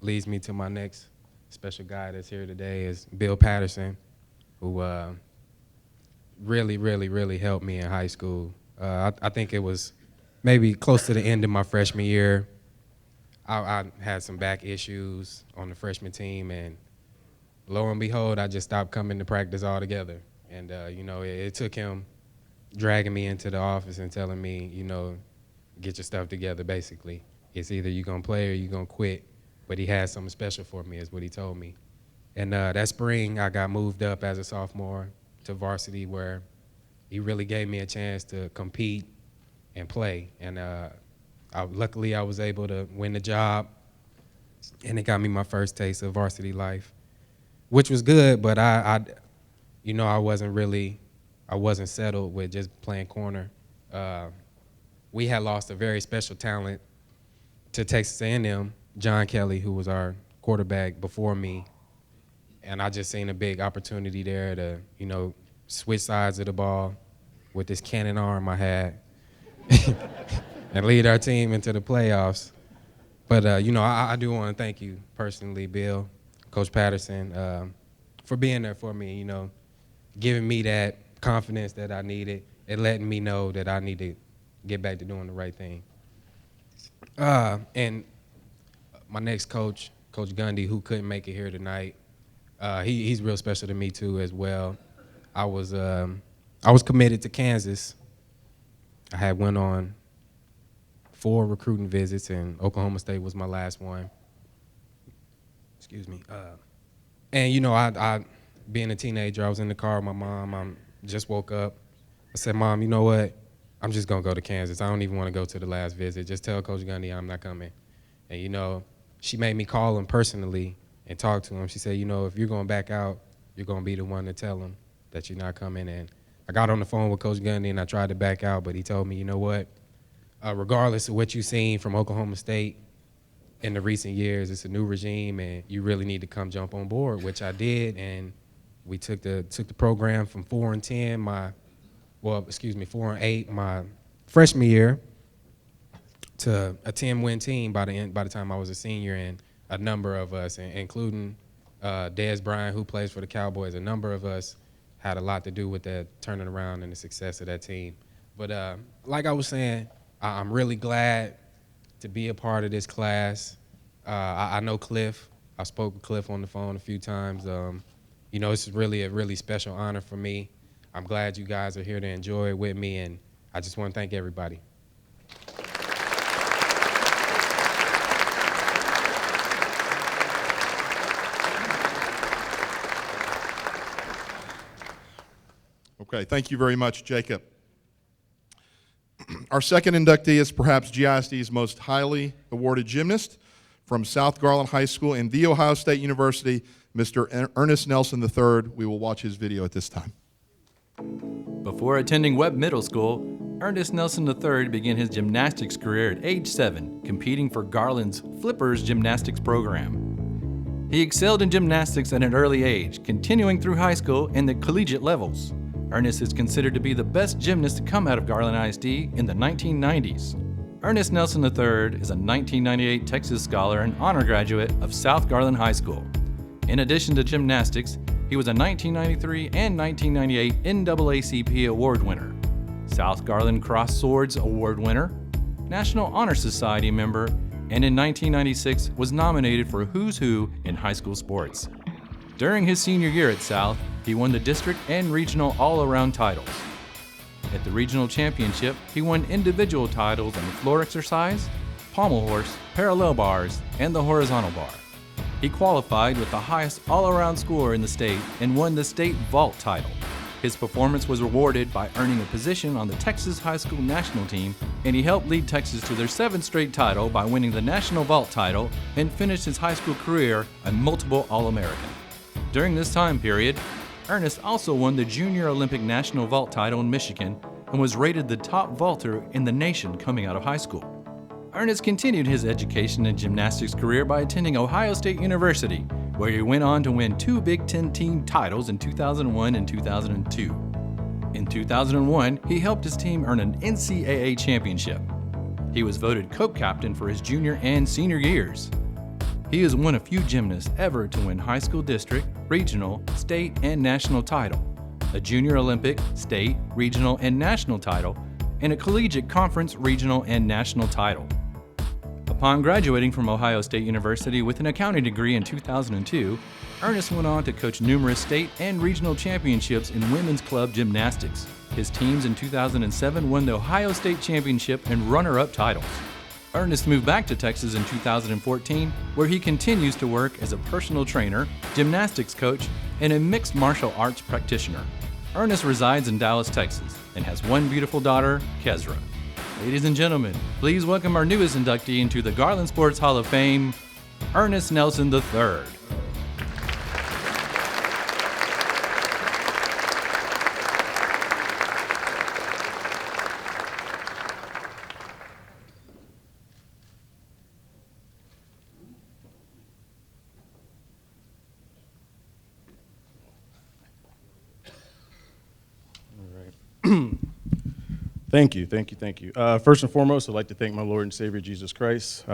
leads me to my next special guy that's here today is Bill Patterson, who really helped me in high school. I think it was maybe close to the end of my freshman year. I had some back issues on the freshman team, and lo and behold, I just stopped coming to practice altogether. And you know, it took him dragging me into the office and telling me, you know, get your stuff together, basically. It's either you're gonna play or you're gonna quit. But he had something special for me, is what he told me. And that spring, I got moved up as a sophomore to varsity, where he really gave me a chance to compete and play. And luckily, I was able to win the job, and it got me my first taste of varsity life, which was good. But you know, I wasn't settled with just playing corner. We had lost a very special talent to Texas A&M, John Kelly, who was our quarterback before me, and I just seen a big opportunity there to, you know, switch sides of the ball with this cannon arm I had and lead our team into the playoffs. But, you know, I do want to thank you personally, Bill, Coach Patterson, for being there for me, you know, giving me that confidence that I needed and letting me know that I need to get back to doing the right thing. And my next coach, Coach Gundy, who couldn't make it here tonight, he's real special to me too as well. I was committed to Kansas. I had went on 4 recruiting visits, and Oklahoma State was my last one. Excuse me. And you know, I being a teenager, I was in the car with my mom. I just woke up. I said, Mom, you know what? I'm just gonna go to Kansas. I don't even want to go to the last visit. Just tell Coach Gundy I'm not coming. And you know, she made me call him personally and talk to him. She said, you know, if you're going to back out, you're going to be the one to tell him that you're not coming. And I got on the phone with Coach Gundy, and I tried to back out, but he told me, you know what, regardless of what you've seen from Oklahoma State in the recent years, it's a new regime, and you really need to come jump on board, which I did. And we took the program from 4-10 4-8 my freshman year to a 10-win team by the time I was a senior. And a number of us, including Dez Bryant, who plays for the Cowboys, a number of us had a lot to do with that turning around and the success of that team. But like I was saying, I'm really glad to be a part of this class. I know Cliff. I spoke with Cliff on the phone a few times. You know, it's really a really special honor for me. I'm glad you guys are here to enjoy it with me, and I just want to thank everybody. Okay, thank you very much, Jacob. Our second inductee is perhaps GISD's most highly awarded gymnast from South Garland High School and The Ohio State University, Mr. Earnest Nelson III. We will watch his video at this time. Before attending Webb Middle School, Ernest Nelson III began his gymnastics career at age 7, competing for Garland's Flippers gymnastics program. He excelled in gymnastics at an early age, continuing through high school and the collegiate levels. Earnest is considered to be the best gymnast to come out of Garland ISD in the 1990s. Ernest Nelson III is a 1998 Texas Scholar and honor graduate of South Garland High School. In addition to gymnastics, he was a 1993 and 1998 NAACP award winner, South Garland Cross Swords Award winner, National Honor Society member, and in 1996 was nominated for Who's Who in high school sports. During his senior year at South, he won the district and regional all-around titles. At the regional championship, he won individual titles in the floor exercise, pommel horse, parallel bars, and the horizontal bar. He qualified with the highest all-around score in the state and won the state vault title. His performance was rewarded by earning a position on the Texas High School national team, and he helped lead Texas to their 7th straight title by winning the national vault title and finished his high school career a multiple All-American. During this time period, Earnest also won the Junior Olympic National Vault title in Michigan and was rated the top vaulter in the nation coming out of high school. Earnest continued his education and gymnastics career by attending Ohio State University, where he went on to win 2 Big Ten team titles in 2001 and 2002. In 2001, he helped his team earn an NCAA championship. He was voted co-captain for his junior and senior years. He is one of few gymnasts ever to win high school district, regional, state, and national title, a junior Olympic, state, regional, and national title, and a collegiate conference, regional, and national title. Upon graduating from Ohio State University with an accounting degree in 2002, Earnest went on to coach numerous state and regional championships in women's club gymnastics. His teams in 2007 won the Ohio State Championship and runner-up titles. Earnest moved back to Texas in 2014, where he continues to work as a personal trainer, gymnastics coach, and a mixed martial arts practitioner. Earnest resides in Dallas, Texas, and has one beautiful daughter, Kezra. Ladies and gentlemen, please welcome our newest inductee into the Garland Sports Hall of Fame, Ernest Nelson III. Thank you. First and foremost, I'd like to thank my Lord and Savior, Jesus Christ.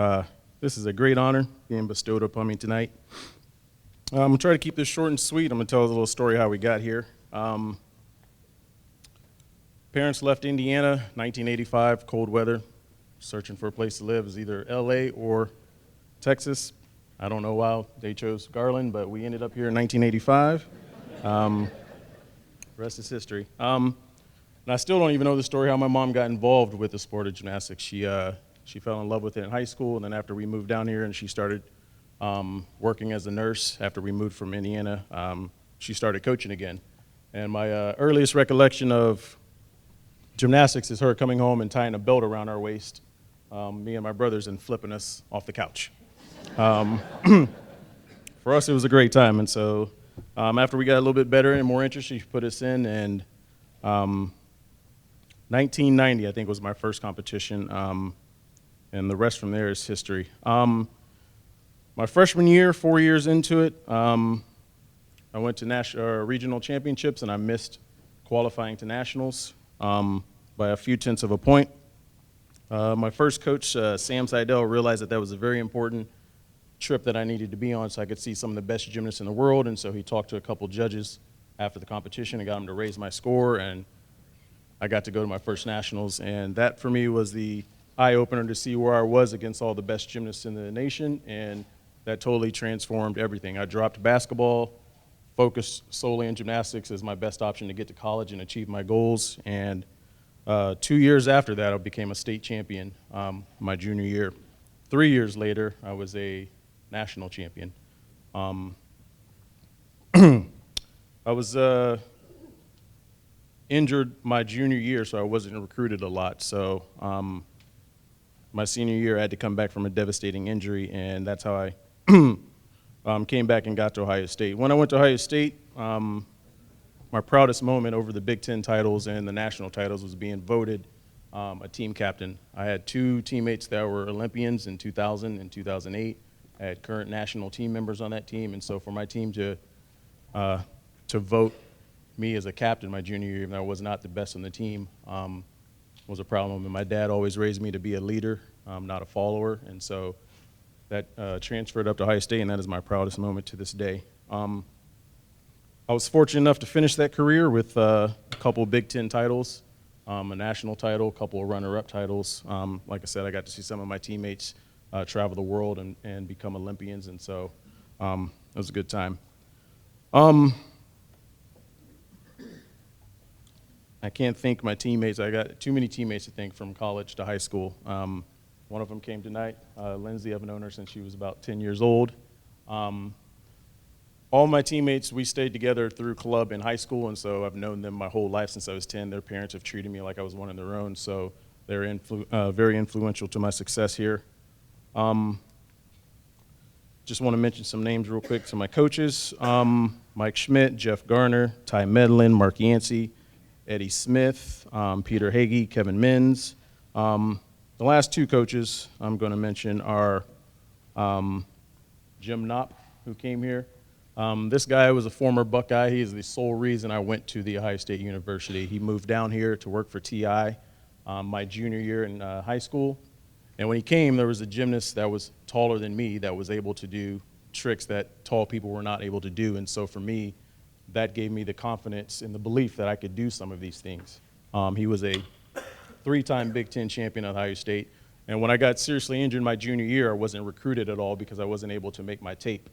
This is a great honor being bestowed upon me tonight. I'm going to try to keep this short and sweet. I'm going to tell a little story how we got here. Parents left Indiana, 1985, cold weather, searching for a place to live. It was either LA or Texas. I don't know why they chose Garland, but we ended up here in 1985. Rest is history. And I still don't even know the story how my mom got involved with the sport of gymnastics. She fell in love with it in high school, and then after we moved down here and she started working as a nurse after we moved from Indiana, she started coaching again. And my earliest recollection of gymnastics is her coming home and tying a belt around our waist, me and my brothers, and flipping us off the couch. For us, it was a great time. And so after we got a little bit better and more interest, she put us in, and 1990, I think, was my first competition, and the rest from there is history. My freshman year, 4 years into it, I went to regional championships, and I missed qualifying to nationals by a few tenths of a point. My first coach, Sam Seidel, realized that that was a very important trip that I needed to be on so I could see some of the best gymnasts in the world, and so he talked to a couple judges after the competition and got them to raise my score, and I got to go to my first nationals, and that for me was the eye-opener to see where I was against all the best gymnasts in the nation, and that totally transformed everything. I dropped basketball, focused solely on gymnastics as my best option to get to college and achieve my goals, and 2 years after that, I became a state champion my junior year. 3 years later, I was a national champion. I was injured my junior year, so I wasn't recruited a lot. So my senior year, I had to come back from a devastating injury, and that's how I came back and got to Ohio State. When I went to Ohio State, my proudest moment over the Big Ten titles and the national titles was being voted a team captain. I had two teammates that were Olympians in 2000 and 2008. I had current national team members on that team, and so for my team to vote me as a captain my junior year, even though I was not the best on the team, was a problem. And my dad always raised me to be a leader, not a follower, and so that transferred up to Ohio State, and that is my proudest moment to this day. I was fortunate enough to finish that career with a couple of Big Ten titles, a national title, a couple of runner-up titles. Like I said, I got to see some of my teammates travel the world and become Olympians, and so it was a good time. I can't thank my teammates. I got too many teammates to thank from college to high school. One of them came tonight, Lindsay. I've known her since she was about 10 years old. All my teammates, we stayed together through club in high school, and so I've known them my whole life since I was 10. Their parents have treated me like I was one of their own, so they're very influential to my success here. Just want to mention some names real quick. So my coaches, Mike Schmidt, Jeff Garner, Ty Medlin, Mark Yancey, Eddie Smith, Peter Hagee, Kevin Mins. The last two coaches I'm going to mention are Jim Knopp, who came here. This guy was a former Buckeye. He is the sole reason I went to The Ohio State University. He moved down here to work for TI my junior year in high school. And when he came, there was a gymnast that was taller than me that was able to do tricks that tall people were not able to do. And so for me, that gave me the confidence and the belief that I could do some of these things. He was a 3-time Big Ten champion at Ohio State. And when I got seriously injured my junior year, I wasn't recruited at all because I wasn't able to make my tape.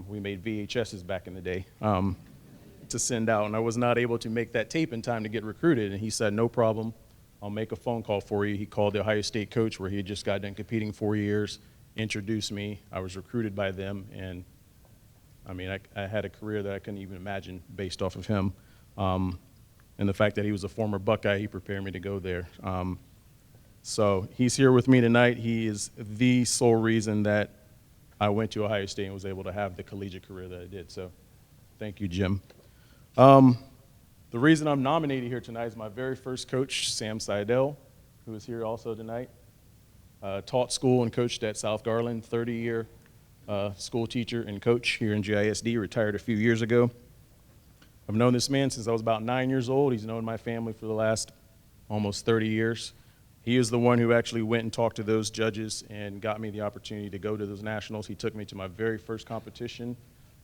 We made VHSs back in the day to send out, and I was not able to make that tape in time to get recruited. And he said, no problem, I'll make a phone call for you. He called the Ohio State coach where he had just got done competing 4 years, introduced me. I was recruited by them, and I mean, I had a career that I couldn't even imagine based off of him. And the fact that he was a former Buckeye, he prepared me to go there. So he's here with me tonight. He is the sole reason that I went to Ohio State and was able to have the collegiate career that I did. So thank you, Jim. The reason I'm nominated here tonight is my very first coach, Sam Seidel, who is here also tonight. Taught school and coached at South Garland, 30-year school teacher and coach here in GISD, retired a few years ago. I've known this man since I was about 9 years old. He's known my family for the last almost 30 years. He is the one who actually went and talked to those judges and got me the opportunity to go to those nationals. He took me to my very first competition,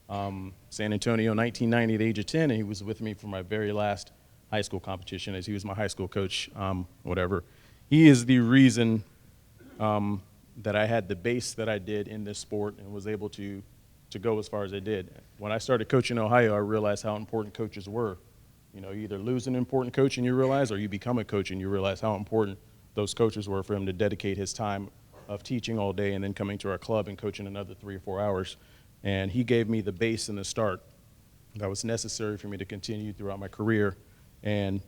San Antonio, 1990 at the age of 10, and he was with me for my very last high school competition as he was my high school coach, whatever. He is the reason that I had the base that I did in this sport and was able to go as far as I did. When I started coaching in Ohio, I realized how important coaches were. You know, you either lose an important coach and you realize, or you become a coach and you realize how important those coaches were for him to dedicate his time of teaching all day and then coming to our club and coaching another 3 or 4 hours. And he gave me the base and the start that was necessary for me to continue throughout my career. And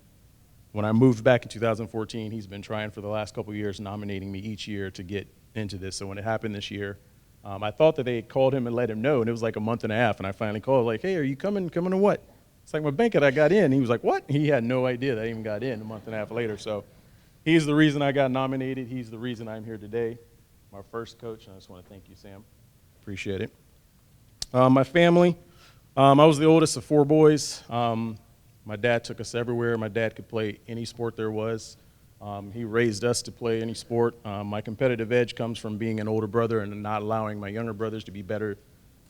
when I moved back in 2014, he's been trying for the last couple of years, nominating me each year to get into this. So when it happened this year, I thought that they had called him and let him know, and it was like a month and a half, and I finally called, like, hey, are you coming to what? It's like my banquet, I got in. He was like, what? He had no idea that I even got in a month and a half later. So he's the reason I got nominated. He's the reason I'm here today. My first coach, and I just want to thank you, Sam. Appreciate it. My family, I was the oldest of 4 boys. My dad took us everywhere. My dad could play any sport there was. He raised us to play any sport. My competitive edge comes from being an older brother and not allowing my younger brothers to be better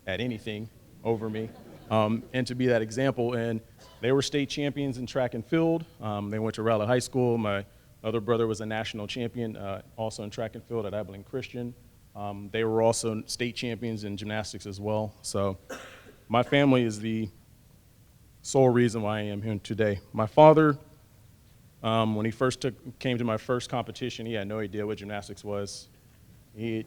at anything over me, and to be that example. And they were state champions in track and field. They went to Rowlett High School. My other brother was a national champion, also in track and field at Abilene Christian. They were also state champions in gymnastics as well. So my family is the sole reason why I am here today. My father, when he first came to my first competition, he had no idea what gymnastics was. He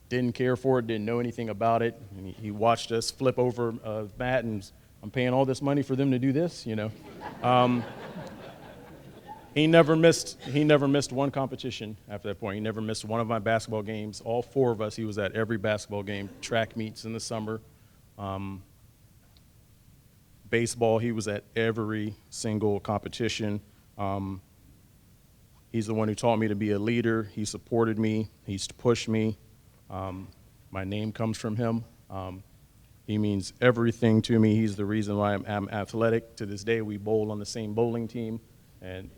didn't care for it, didn't know anything about it. And he watched us flip over a mat, and I'm paying all this money for them to do this, you know. He never missed one competition after that point. He never missed one of my basketball games. All 4 of us, he was at every basketball game, track meets in the summer. Baseball, he was at every single competition. He's the one who taught me to be a leader. He supported me. He's pushed me. My name comes from him. He means everything to me. He's the reason why I'm athletic. To this day, we bowl on the same bowling team, and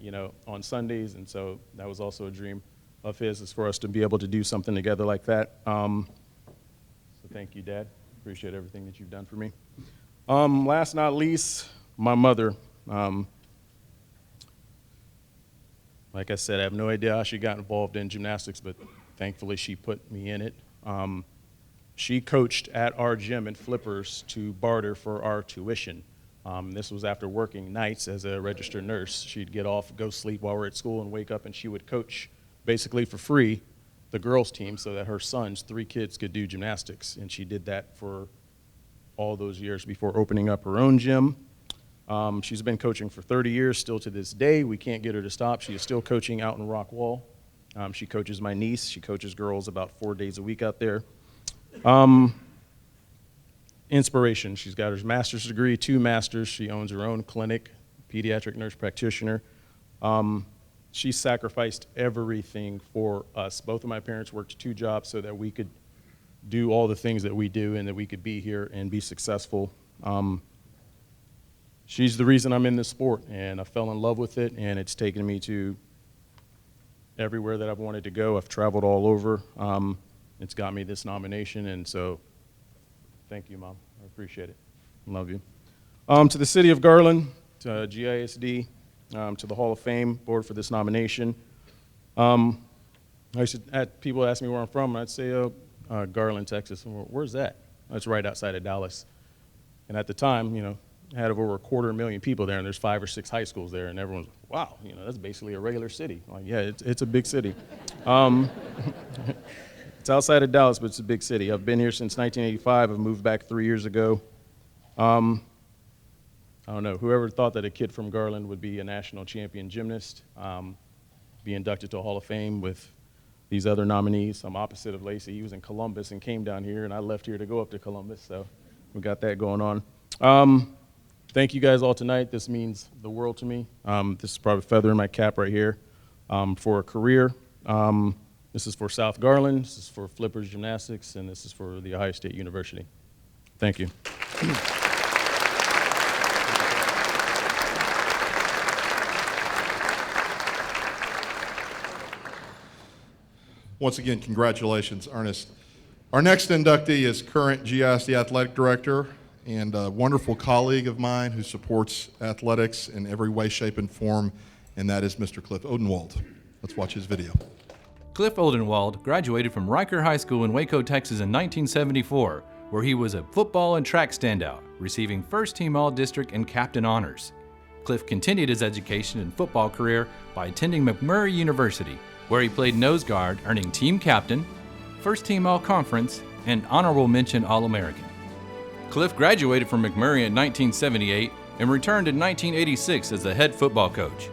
on Sundays. And so that was also a dream of his, is for us to be able to do something together like that. So thank you, Dad. Appreciate everything that you've done for me. Last not least, my mother. Like I said, I have no idea how she got involved in gymnastics, but thankfully she put me in it. She coached at our gym in Flippers to barter for our tuition. This was after working nights as a registered nurse. She'd get off, go sleep while we're at school, and wake up, and she would coach basically for free the girls' team so that her sons, 3 kids, could do gymnastics. And she did that for all those years before opening up her own gym. She's been coaching for 30 years, still to this day. We can't get her to stop. She is still coaching out in Rockwall. She coaches my niece. She coaches girls about 4 days a week out there. Inspiration. She's got her master's degree, 2 masters. She owns her own clinic, pediatric nurse practitioner. She sacrificed everything for us. Both of my parents worked 2 jobs so that we could do all the things that we do and that we could be here and be successful. She's the reason I'm in this sport, and I fell in love with it, and it's taken me to everywhere that I've wanted to go. I've traveled all over. It's got me this nomination, and so thank you, Mom. I appreciate it. Love you. To the City of Garland, to GISD, to the Hall of Fame board for this nomination. I used to, people ask me where I'm from, and I'd say, Garland, Texas. Where's that? That's right outside of Dallas. And at the time, I had over 250,000 people there, and there's 5 or 6 high schools there, and everyone's, wow, that's basically a regular city. Like, yeah, it's a big city. It's outside of Dallas, but it's a big city. I've been here since 1985. I've moved back 3 years ago. I don't know, whoever thought that a kid from Garland would be a national champion gymnast, be inducted to a Hall of Fame with these other nominees. I'm opposite of Lacey. He was in Columbus and came down here, and I left here to go up to Columbus, so we got that going on. Thank you guys all tonight. This means the world to me. This is probably a feather in my cap right here for a career. This is for South Garland, this is for Flippers Gymnastics, and this is for The Ohio State University. Thank you. Once again, congratulations, Earnest. Our next inductee is current GISD Athletic Director and a wonderful colleague of mine who supports athletics in every way, shape, and form, and that is Mr. Cliff Odenwald. Let's watch his video. Cliff Odenwald graduated from Riker High School in Waco, Texas in 1974, where he was a football and track standout, receiving first-team All-District and captain honors. Cliff continued his education and football career by attending McMurray University, where he played nose guard, earning team captain, first-team All-Conference, and honorable mention All-American. Cliff graduated from McMurray in 1978 and returned in 1986 as the head football coach.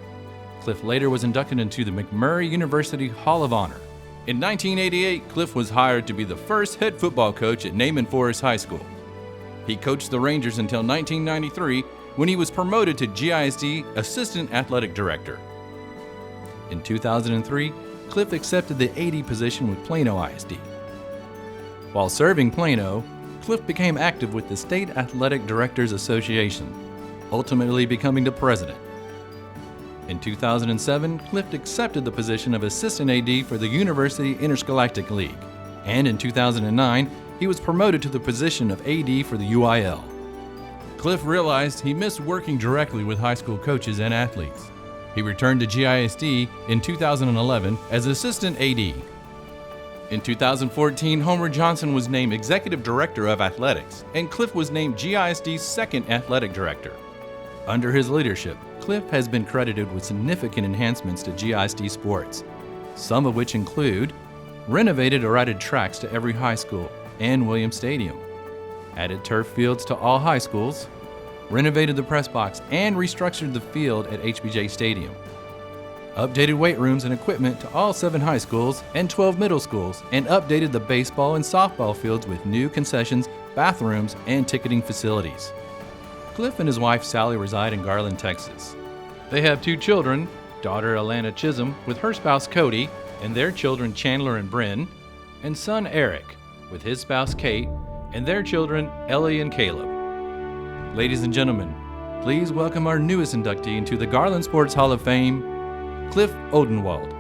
Cliff later was inducted into the McMurray University Hall of Honor. In 1988, Cliff was hired to be the first head football coach at Naaman Forest High School. He coached the Rangers until 1993, when he was promoted to GISD Assistant Athletic Director. In 2003, Cliff accepted the AD position with Plano ISD. While serving Plano, Cliff became active with the State Athletic Directors Association, ultimately becoming the president. In 2007, Cliff accepted the position of Assistant AD for the University Interscholastic League, and in 2009, he was promoted to the position of AD for the UIL. Cliff realized he missed working directly with high school coaches and athletes. He returned to GISD in 2011 as Assistant AD. In 2014, Homer Johnson was named Executive Director of Athletics, and Cliff was named GISD's second Athletic Director. Under his leadership, Cliff has been credited with significant enhancements to GISD sports, some of which include renovated or added tracks to every high school and Williams Stadium, added turf fields to all high schools, renovated the press box and restructured the field at HBJ Stadium, updated weight rooms and equipment to all 7 high schools and 12 middle schools, and updated the baseball and softball fields with new concessions, bathrooms, and ticketing facilities. Cliff and his wife Sally reside in Garland, Texas. They have 2 children, daughter Alana Chisholm with her spouse Cody, and their children Chandler and Bryn, and son Eric. with his spouse Kate and their children Ellie and Caleb. Ladies and gentlemen, please welcome our newest inductee into the Garland Sports Hall of Fame, Cliff Odenwald.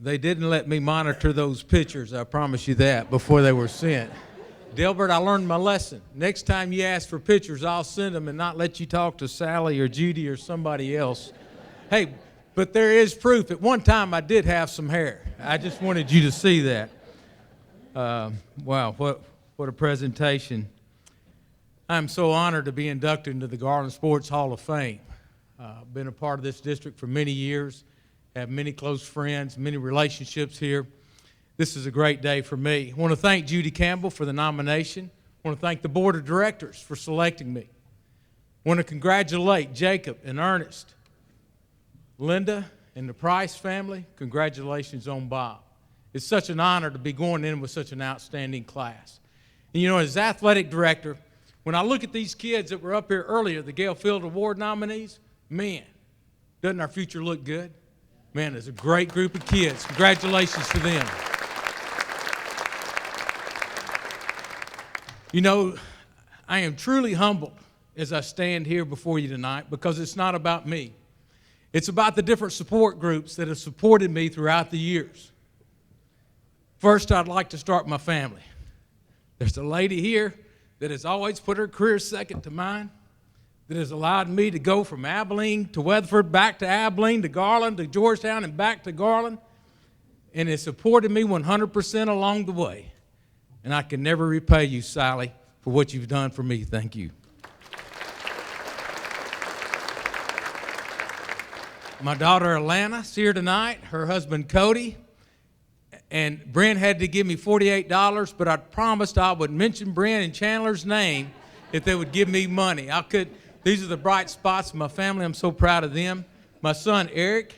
They didn't let me monitor those pictures, I promise you that, before they were sent. Delbert, I learned my lesson. Next time you ask for pictures, I'll send them and not let you talk to Sally or Judy or somebody else. Hey, but there is proof. At one time, I did have some hair. I just wanted you to see that. Wow, what a presentation. I'm so honored to be inducted into the Garland Sports Hall of Fame. Been a part of this district for many years. Have many close friends, many relationships here. This is a great day for me. I want to thank Judy Campbell for the nomination. I want to thank the board of directors for selecting me. I want to congratulate Jacob and Earnest, Linda, and the Price family. Congratulations on Bob. It's such an honor to be going in with such an outstanding class. And you know, as athletic director, when I look at these kids that were up here earlier, the Gale Field Award nominees, man, doesn't our future look good? Man, it's a great group of kids. Congratulations to them. You know, I am truly humbled as I stand here before you tonight because it's not about me. It's about the different support groups that have supported me throughout the years. First, I'd like to start with my family. There's a lady here that has always put her career second to mine, that has allowed me to go from Abilene to Weatherford, back to Abilene, to Garland, to Georgetown, and back to Garland, and has supported me 100% along the way. And I can never repay you, Sally, for what you've done for me. Thank you. My daughter, Alana's here tonight, her husband, Cody, and Brent had to give me $48, but I promised I would mention Brent and Chandler's name if they would give me money. These are the bright spots of my family. I'm so proud of them. My son, Eric,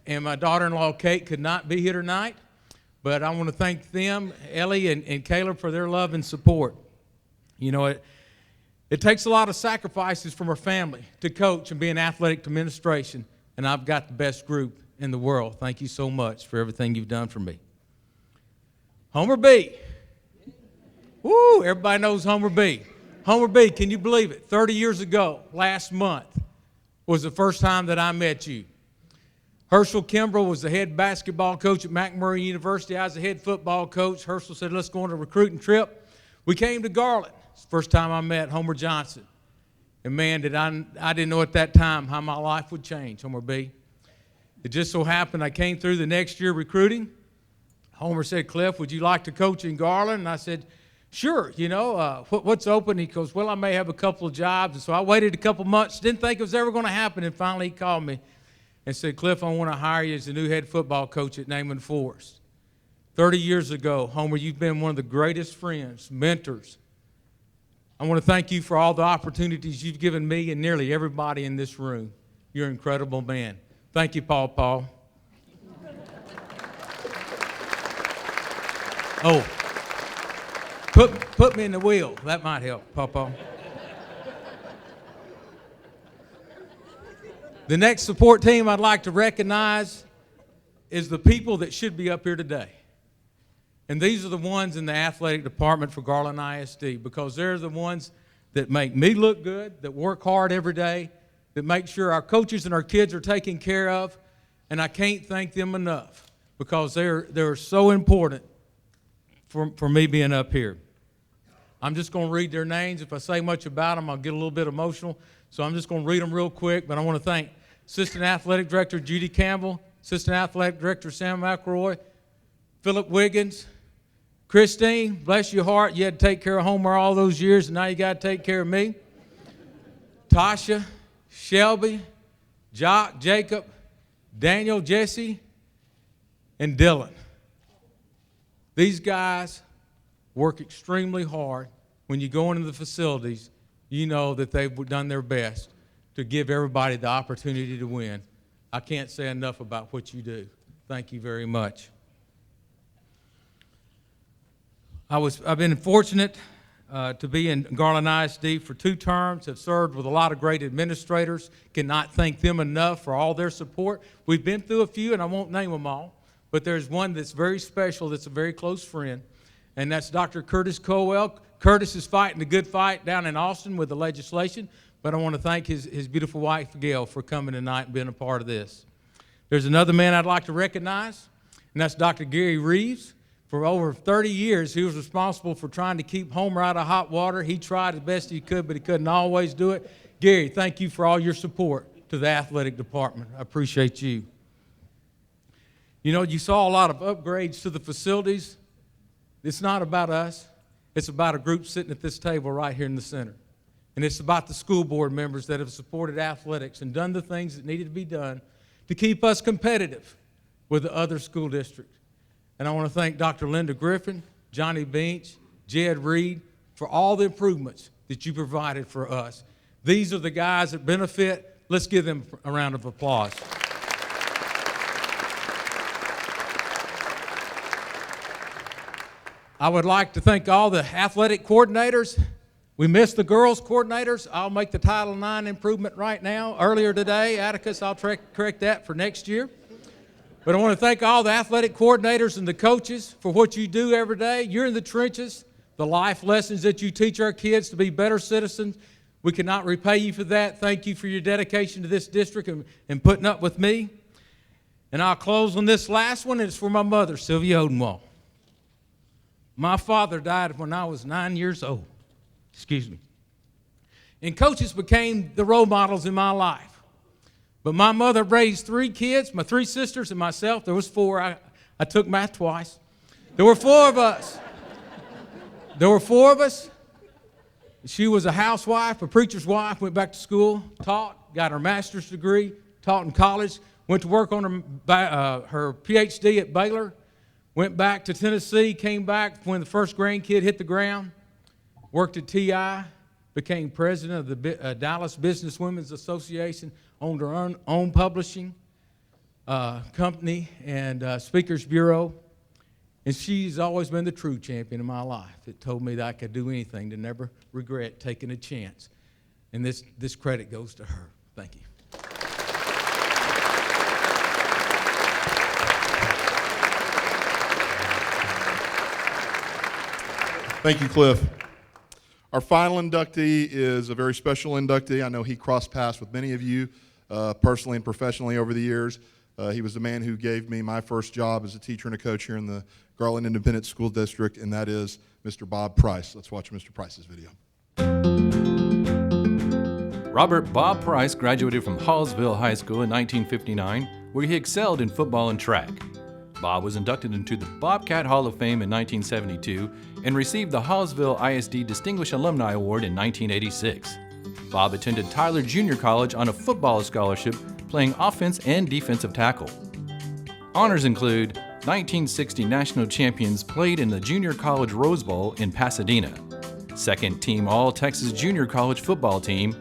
and my daughter-in-law, Kate, could not be here tonight, but I want to thank them, Ellie and Caleb, for their love and support. You know, it takes a lot of sacrifices from our family to coach and be in athletic administration, and I've got the best group in the world. Thank you so much for everything you've done for me. Homer B. Woo, everybody knows Homer B. Homer B, can you believe it? 30 years ago, last month, was the first time that I met you. Herschel Kimbrell was the head basketball coach at McMurray University. I was the head football coach. Herschel said, let's go on a recruiting trip. We came to Garland. It's the first time I met Homer Johnson. And man, I didn't know at that time how my life would change, Homer B. It just so happened I came through the next year recruiting. Homer said, Cliff, would you like to coach in Garland? And I said, sure, you know, what's open? He goes, well, I may have a couple of jobs. And so I waited a couple months, didn't think it was ever going to happen, and finally he called me and said, Cliff, I want to hire you as the new head football coach at Naaman Forest. 30 years ago, Homer, you've been one of the greatest friends, mentors. I want to thank you for all the opportunities you've given me and nearly everybody in this room. You're an incredible man. Thank you, Paul. Oh. Put me in the wheel. That might help, Papa. The next support team I'd like to recognize is the people that should be up here today. And these are the ones in the athletic department for Garland ISD because they're the ones that make me look good, that work hard every day, that make sure our coaches and our kids are taken care of. And I can't thank them enough because they're so important for me being up here. I'm just going to read their names. If I say much about them, I'll get a little bit emotional. So I'm just going to read them real quick. But I want to thank Assistant Athletic Director Judy Campbell, Assistant Athletic Director Sam McElroy, Philip Wiggins, Christine, bless your heart. You had to take care of Homer all those years, and now you got to take care of me. Tasha, Shelby, Jock, Jacob, Daniel, Jesse, and Dylan. These guys work extremely hard. When you go into the facilities, you know that they've done their best to give everybody the opportunity to win. I can't say enough about what you do. Thank you very much. I've been fortunate to be in Garland ISD for 2 terms, have served with a lot of great administrators. Cannot thank them enough for all their support. We've been through a few, and I won't name them all, but there's one that's very special that's a very close friend, and that's Dr. Curtis Colwell. Curtis is fighting the good fight down in Austin with the legislation, but I want to thank his beautiful wife, Gail, for coming tonight and being a part of this. There's another man I'd like to recognize, and that's Dr. Gary Reeves. For over 30 years, he was responsible for trying to keep Homer out of hot water. He tried as best he could, but he couldn't always do it. Gary, thank you for all your support to the athletic department. I appreciate you. You know, you saw a lot of upgrades to the facilities. It's not about us. It's about a group sitting at this table right here in the center. And it's about the school board members that have supported athletics and done the things that needed to be done to keep us competitive with the other school districts. And I want to thank Dr. Linda Griffin, Johnny Beach, Jed Reed for all the improvements that you provided for us. These are the guys that benefit. Let's give them a round of applause. I would like to thank all the athletic coordinators. We missed the girls coordinators. I'll make the Title IX improvement right now. Earlier today, Atticus, I'll correct that for next year. But I want to thank all the athletic coordinators and the coaches for what you do every day. You're in the trenches, the life lessons that you teach our kids to be better citizens. We cannot repay you for that. Thank you for your dedication to this district and putting up with me. And I'll close on this last one, and it's for my mother, Sylvia Odenwald. My father died when I was 9 years old. Excuse me. And coaches became the role models in my life. But my mother raised 3 kids, my 3 sisters and myself. There was 4. I took math twice. There were 4 of us. She was a housewife, a preacher's wife, went back to school, taught, got her master's degree, taught in college, went to work on her PhD at Baylor, went back to Tennessee, came back when the first grandkid hit the ground, worked at TI, became president of the Dallas Business Women's Association, owned her own publishing company and Speakers Bureau. And she's always been the true champion in my life. It told me that I could do anything, to never regret taking a chance. And this credit goes to her. Thank you. Thank you, Cliff. Our final inductee is a very special inductee. I know he crossed paths with many of you personally and professionally over the years. He was the man who gave me my first job as a teacher and a coach here in the Garland Independent School District, and that is Mr. Bob Price. Let's watch Mr. Price's video. Robert Bob Price graduated from Hallsville High School in 1959, where he excelled in football and track. Bob was inducted into the Bobcat Hall of Fame in 1972 and received the Hallsville ISD Distinguished Alumni Award in 1986. Bob attended Tyler Junior College on a football scholarship, playing offense and defensive tackle. Honors include 1960 national champions played in the Junior College Rose Bowl in Pasadena, second team All-Texas Junior College football team,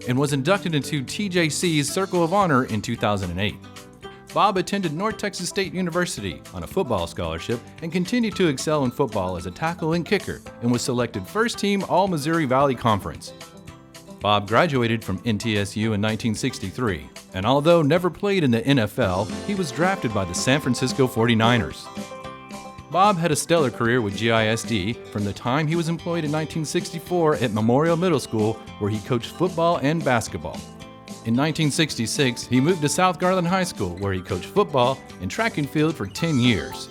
and was inducted into TJC's Circle of Honor in 2008. Bob attended North Texas State University on a football scholarship and continued to excel in football as a tackle and kicker, and was selected first team All-Missouri Valley Conference. Bob graduated from NTSU in 1963, and although never played in the NFL, he was drafted by the San Francisco 49ers. Bob had a stellar career with GISD from the time he was employed in 1964 at Memorial Middle School, where he coached football and basketball. In 1966, he moved to South Garland High School, where he coached football and track and field for 10 years.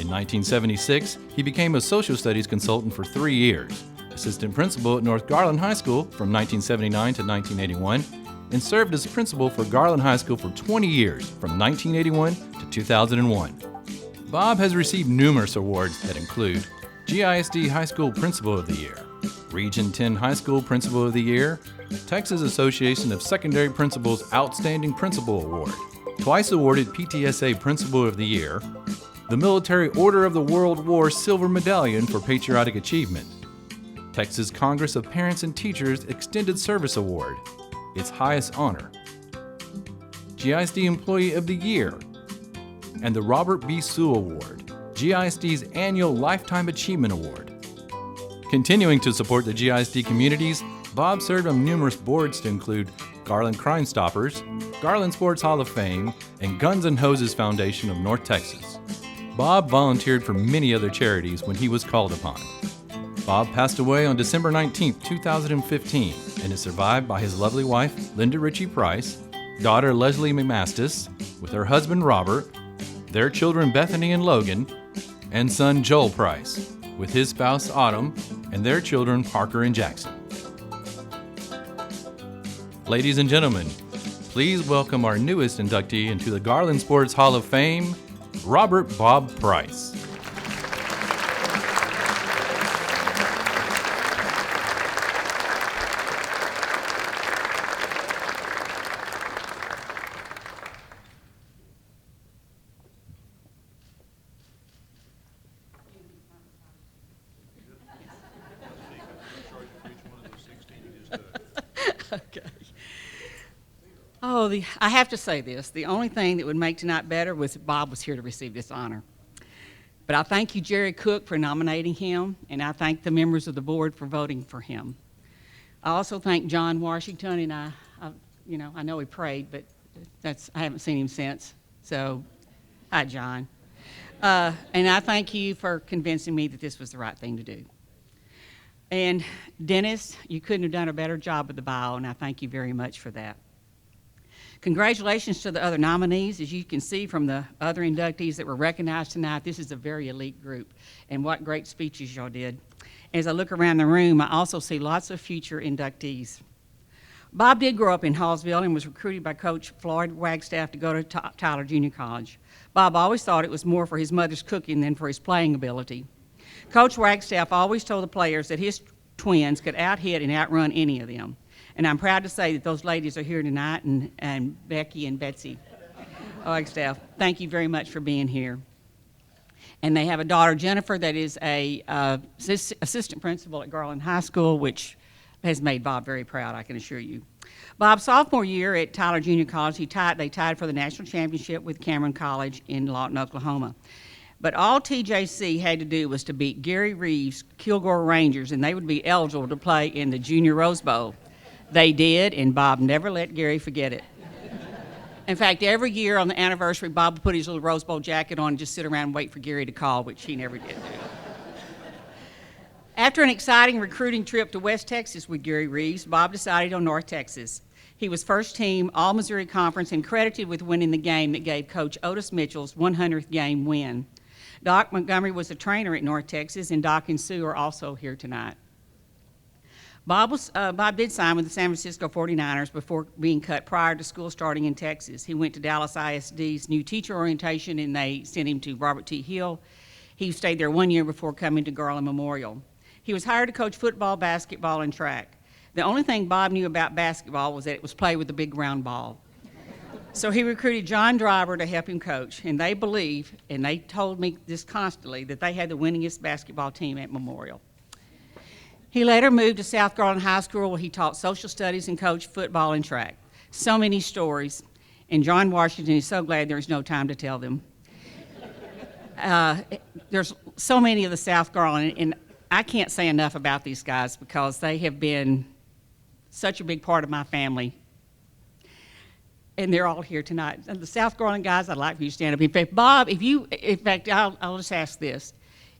In 1976, he became a social studies consultant for 3 years, assistant principal at North Garland High School from 1979 to 1981, and served as principal for Garland High School for 20 years from 1981 to 2001. Bob has received numerous awards that include GISD High School Principal of the Year, Region 10 High School Principal of the Year, Texas Association of Secondary Principals Outstanding Principal Award, twice awarded PTSA Principal of the Year, the Military Order of the World War Silver Medallion for Patriotic Achievement, Texas Congress of Parents and Teachers Extended Service Award, its highest honor, GISD Employee of the Year, and the Robert B. Sewell Award, GISD's annual Lifetime Achievement Award. Continuing to support the GISD communities, Bob served on numerous boards to include Garland Crime Stoppers, Garland Sports Hall of Fame, and Guns N' Hoses Foundation of North Texas. Bob volunteered for many other charities when he was called upon. Bob passed away on December 19, 2015, and is survived by his lovely wife, Linda Ritchie Price, daughter Leslie McMastis, with her husband Robert, their children Bethany and Logan, and son Joel Price, with his spouse Autumn, and their children Parker and Jackson. Ladies and gentlemen, please welcome our newest inductee into the Garland Sports Hall of Fame, Robert Bob Price. Okay. Oh, I have to say this. The only thing that would make tonight better was if Bob was here to receive this honor. But I thank you, Jerry Cook, for nominating him, and I thank the members of the board for voting for him. I also thank John Washington, and I know he prayed, but I haven't seen him since. So, hi, John. And I thank you for convincing me that this was the right thing to do. And Dennis, you couldn't have done a better job with the bio, and I thank you very much for that. Congratulations to the other nominees. As you can see from the other inductees that were recognized tonight, this is a very elite group, and what great speeches y'all did. As I look around the room, I also see lots of future inductees. Bob did grow up in Hallsville and was recruited by Coach Floyd Wagstaff to go to Tyler Junior College. Bob always thought it was more for his mother's cooking than for his playing ability. Coach Wagstaff always told the players that his twins could out-hit and outrun any of them. And I'm proud to say that those ladies are here tonight, and Becky and Betsy Wagstaff, thank you very much for being here. And they have a daughter, Jennifer, that is a assistant principal at Garland High School, which has made Bob very proud, I can assure you. Bob's sophomore year at Tyler Junior College, they tied for the national championship with Cameron College in Lawton, Oklahoma. But all TJC had to do was to beat Gary Reeves' Kilgore Rangers, and they would be eligible to play in the Junior Rose Bowl. They did, and Bob never let Gary forget it. In fact, every year on the anniversary, Bob would put his little Rose Bowl jacket on and just sit around and wait for Gary to call, which he never did do. After an exciting recruiting trip to West Texas with Gary Reeves, Bob decided on North Texas. He was first team All-Missouri Conference and credited with winning the game that gave Coach Otis Mitchell's 100th game win. Doc Montgomery was a trainer at North Texas, and Doc and Sue are also here tonight. Bob did sign with the San Francisco 49ers before being cut prior to school starting in Texas. He went to Dallas ISD's new teacher orientation, and they sent him to Robert T. Hill. He stayed there 1 year before coming to Garland Memorial. He was hired to coach football, basketball, and track. The only thing Bob knew about basketball was that it was played with a big round ball. So he recruited John Driver to help him coach, and they believe, and they told me this constantly, that they had the winningest basketball team at Memorial. He later moved to South Garland High School, where he taught social studies and coached football and track. So many stories, and John Washington is so glad there's no time to tell them. There's so many of the South Garland, and I can't say enough about these guys because they have been such a big part of my family. And they're all here tonight. And the South Garland guys, I'd like for you to stand up. In fact, Bob, I'll just ask this.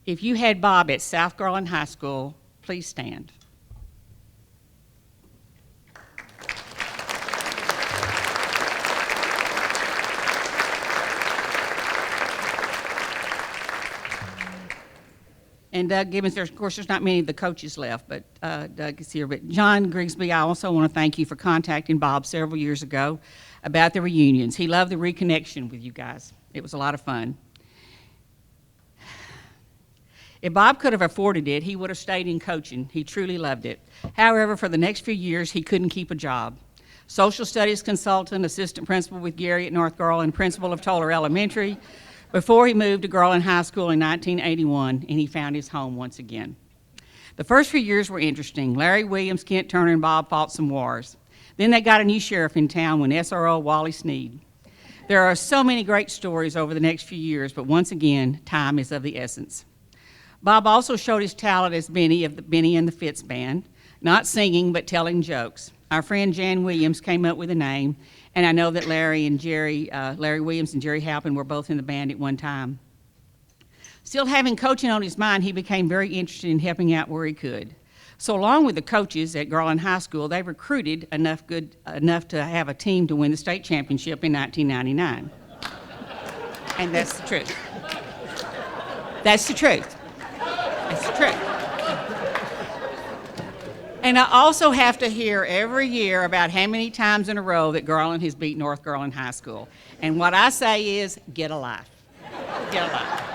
If you had Bob at South Garland High School, please stand. And Doug Gibbons, of course, there's not many of the coaches left, but Doug is here. But John Grigsby, I also want to thank you for contacting Bob several years ago about the reunions. He loved the reconnection with you guys. It was a lot of fun. If Bob could have afforded it, he would have stayed in coaching. He truly loved it. However, for the next few years, he couldn't keep a job. Social studies consultant, assistant principal with Gary at North Garland, principal of Toller Elementary, before he moved to Garland High School in 1981, and he found his home once again. The first few years were interesting. Larry Williams, Kent Turner, and Bob fought some wars. Then they got a new sheriff in town when SRO Wally Sneed. There are so many great stories over the next few years, but once again, time is of the essence. Bob also showed his talent as Benny of the Benny and the Fitz Band, not singing, but telling jokes. Our friend Jan Williams came up with a name, and I know that Larry Williams and Jerry Halpin were both in the band at one time. Still having coaching on his mind, he became very interested in helping out where he could. So along with the coaches at Garland High School, they recruited enough to have a team to win the state championship in 1999. And that's the truth. That's the truth. That's the truth. And I also have to hear every year about how many times in a row that Garland has beat North Garland High School. And what I say is, get a life. Get a life.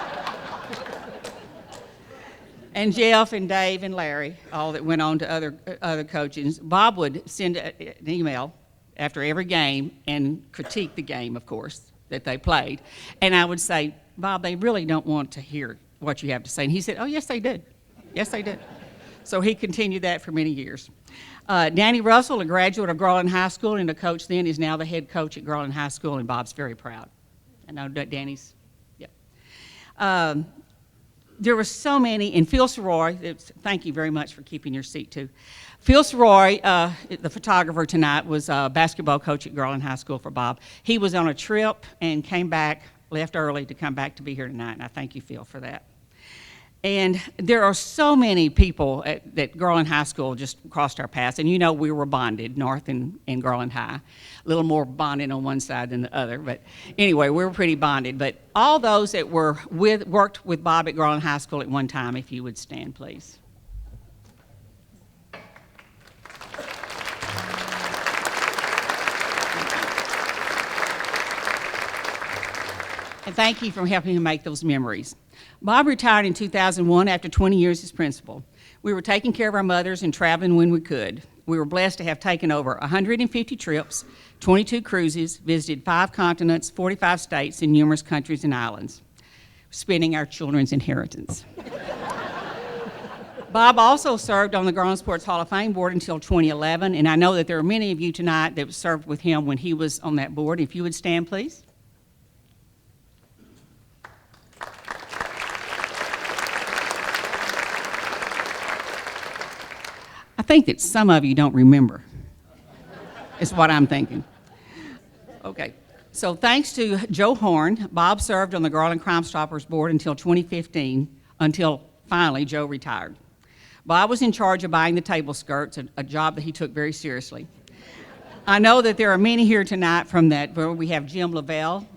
And Jeff and Dave and Larry, all that went on to other coaches, Bob would send an email after every game and critique the game, of course, that they played. And I would say, Bob, they really don't want to hear what you have to say. And he said, oh, yes, they did. Yes, they did. So he continued that for many years. Danny Russell, a graduate of Garland High School and a coach then, is now the head coach at Garland High School, and Bob's very proud. I know Danny's, yeah. There were so many, and Phil Soroy, thank you very much for keeping your seat too. Phil Soroy, the photographer tonight, was a basketball coach at Garland High School for Bob. He was on a trip and came back, left early to come back to be here tonight, and I thank you, Phil, for that. And there are so many people at Garland High School just crossed our paths. And you know we were bonded, North and Garland High. A little more bonded on one side than the other. But anyway, we were pretty bonded. But all those that worked with Bob at Garland High School at one time, if you would stand, please. And thank you for helping me make those memories. Bob retired in 2001 after 20 years as principal. We were taking care of our mothers and traveling when we could. We were blessed to have taken over 150 trips, 22 cruises, visited 5 continents, 45 states, and numerous countries and islands, spending our children's inheritance. Bob also served on the Garland Sports Hall of Fame board until 2011, and I know that there are many of you tonight that served with him when he was on that board. If you would stand, please. I think that some of you don't remember, is what I'm thinking. Okay, so thanks to Joe Horn, Bob served on the Garland Crime Stoppers board until 2015, until finally Joe retired. Bob was in charge of buying the table skirts, a job that he took very seriously. I know that there are many here tonight from that, where we have Jim Lavelle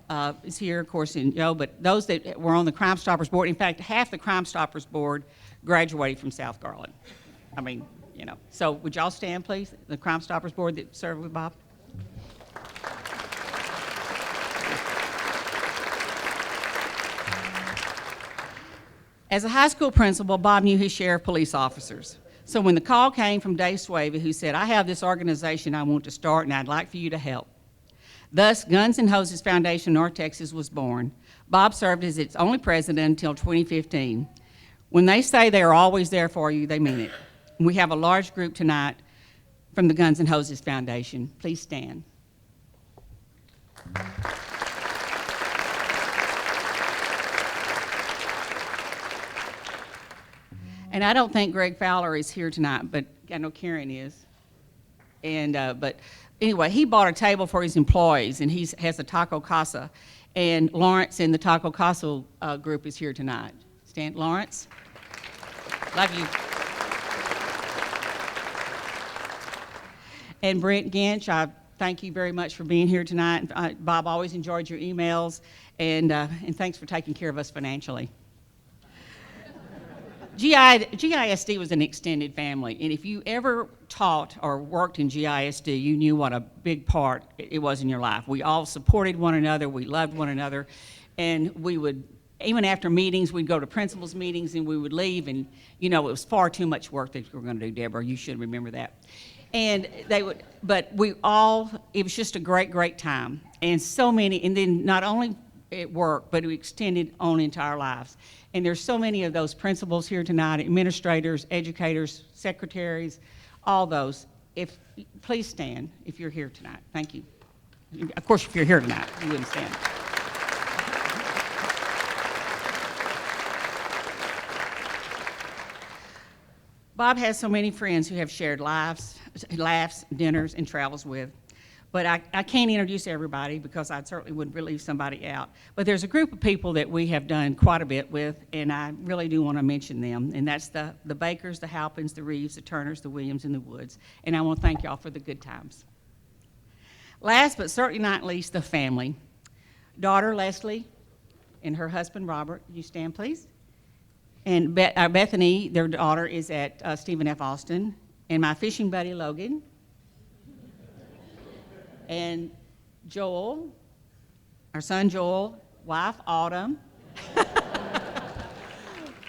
is here, of course, and Joe, but those that were on the Crime Stoppers board, in fact, half the Crime Stoppers board graduated from South Garland. I mean, you know. So would y'all stand, please? The Crime Stoppers board that served with Bob. As a high school principal, Bob knew his share of police officers. So when the call came from Dave Swavey, who said, I have this organization I want to start and I'd like for you to help. Thus, Guns and Hoses Foundation North Texas was born. Bob served as its only president until 2015. When they say they are always there for you, they mean it. We have a large group tonight from the Guns and Hoses Foundation. Please stand. And I don't think Greg Fowler is here tonight, but I know Karen is. And but anyway, he bought a table for his employees, and he has a taco casa. And Lawrence in the taco casa group is here tonight. Stand, Lawrence. Love you. And Brent Gench, I thank you very much for being here tonight. Bob, always enjoyed your emails, and thanks for taking care of us financially. GISD was an extended family, and if you ever taught or worked in GISD, you knew what a big part it was in your life. We all supported one another, we loved one another, and we would, even after meetings, we'd go to principals' meetings and we would leave, and you know, it was far too much work that we were going to do, Deborah. You should remember that. And they would, but we all, it was just a great, great time. And so many, and then not only at work, but it extended on into our lives. And there's so many of those principals here tonight, administrators, educators, secretaries, all those. Please stand if you're here tonight. Thank you. Of course, if you're here tonight, you wouldn't stand. Bob has so many friends who have shared laughs, dinners, and travels with. But I can't introduce everybody because I certainly would leave somebody out. But there's a group of people that we have done quite a bit with, and I really do want to mention them. And that's the Bakers, the Halpins, the Reeves, the Turners, the Williams, and the Woods. And I want to thank y'all for the good times. Last but certainly not least, the family. Daughter Leslie and her husband Robert. You stand, please. And Bethany, their daughter, is at Stephen F. Austin. And my fishing buddy Logan. And Joel, our son Joel, wife Autumn.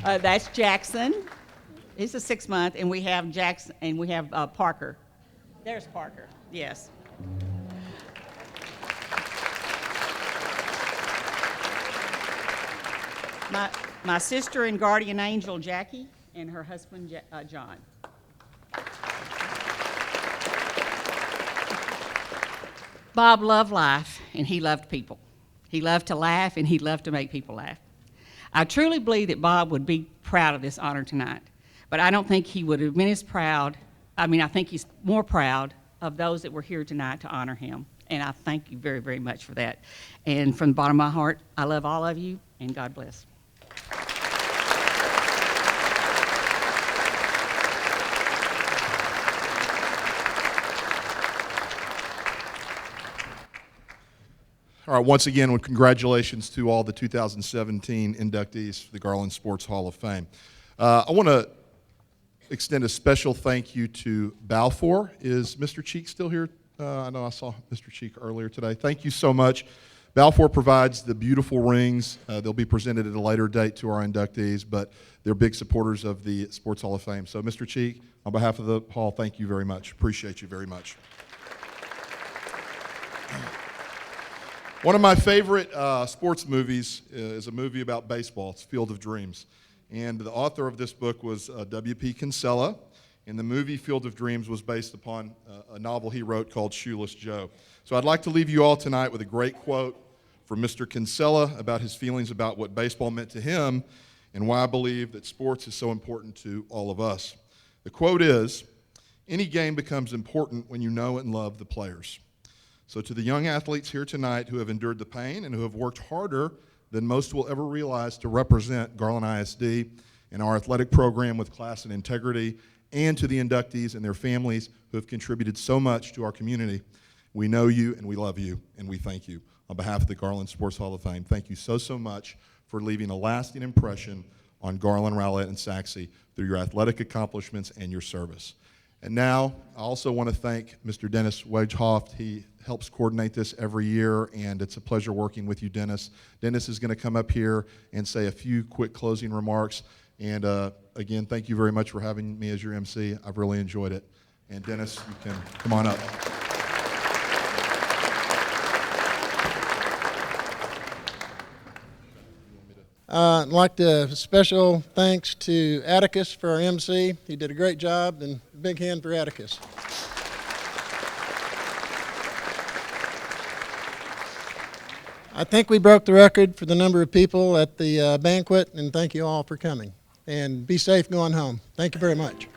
That's Jackson. He's a 6-month, and we have Jackson, and we have Parker. There's Parker. Yes. My sister and guardian angel Jackie, and her husband John. Bob loved life, and he loved people. He loved to laugh, and he loved to make people laugh. I truly believe that Bob would be proud of this honor tonight, but I don't think he would have been as proud. I think he's more proud of those that were here tonight to honor him, and I thank you very, very much for that. And from the bottom of my heart, I love all of you, and God bless. All right, once again, congratulations to all the 2017 inductees for the Garland Sports Hall of Fame. I want to extend a special thank you to Balfour. Is Mr. Cheek still here? I know I saw Mr. Cheek earlier today. Thank you so much. Balfour provides the beautiful rings. They'll be presented at a later date to our inductees, but they're big supporters of the Sports Hall of Fame. So, Mr. Cheek, on behalf of the hall, thank you very much. Appreciate you very much. One of my favorite sports movies is a movie about baseball. It's Field of Dreams. And the author of this book was W.P. Kinsella. And the movie Field of Dreams was based upon a novel he wrote called Shoeless Joe. So I'd like to leave you all tonight with a great quote from Mr. Kinsella about his feelings about what baseball meant to him and why I believe that sports is so important to all of us. The quote is, "Any game becomes important when you know and love the players." So to the young athletes here tonight who have endured the pain and who have worked harder than most will ever realize to represent Garland ISD and our athletic program with class and integrity, and to the inductees and their families who have contributed so much to our community, we know you and we love you and we thank you. On behalf of the Garland Sports Hall of Fame, thank you so much for leaving a lasting impression on Garland, Rowlett, and Sachse through your athletic accomplishments and your service. And now, I also want to thank Mr. Dennis Wagehoft. He helps coordinate this every year, and it's a pleasure working with you, Dennis. Dennis is going to come up here and say a few quick closing remarks. And again, thank you very much for having me as your MC. I've really enjoyed it. And Dennis, you can come on up. I'd like to special thanks to Atticus for our MC. He did a great job, and a big hand for Atticus. I think we broke the record for the number of people at the banquet, and thank you all for coming. And be safe going home. Thank you very much.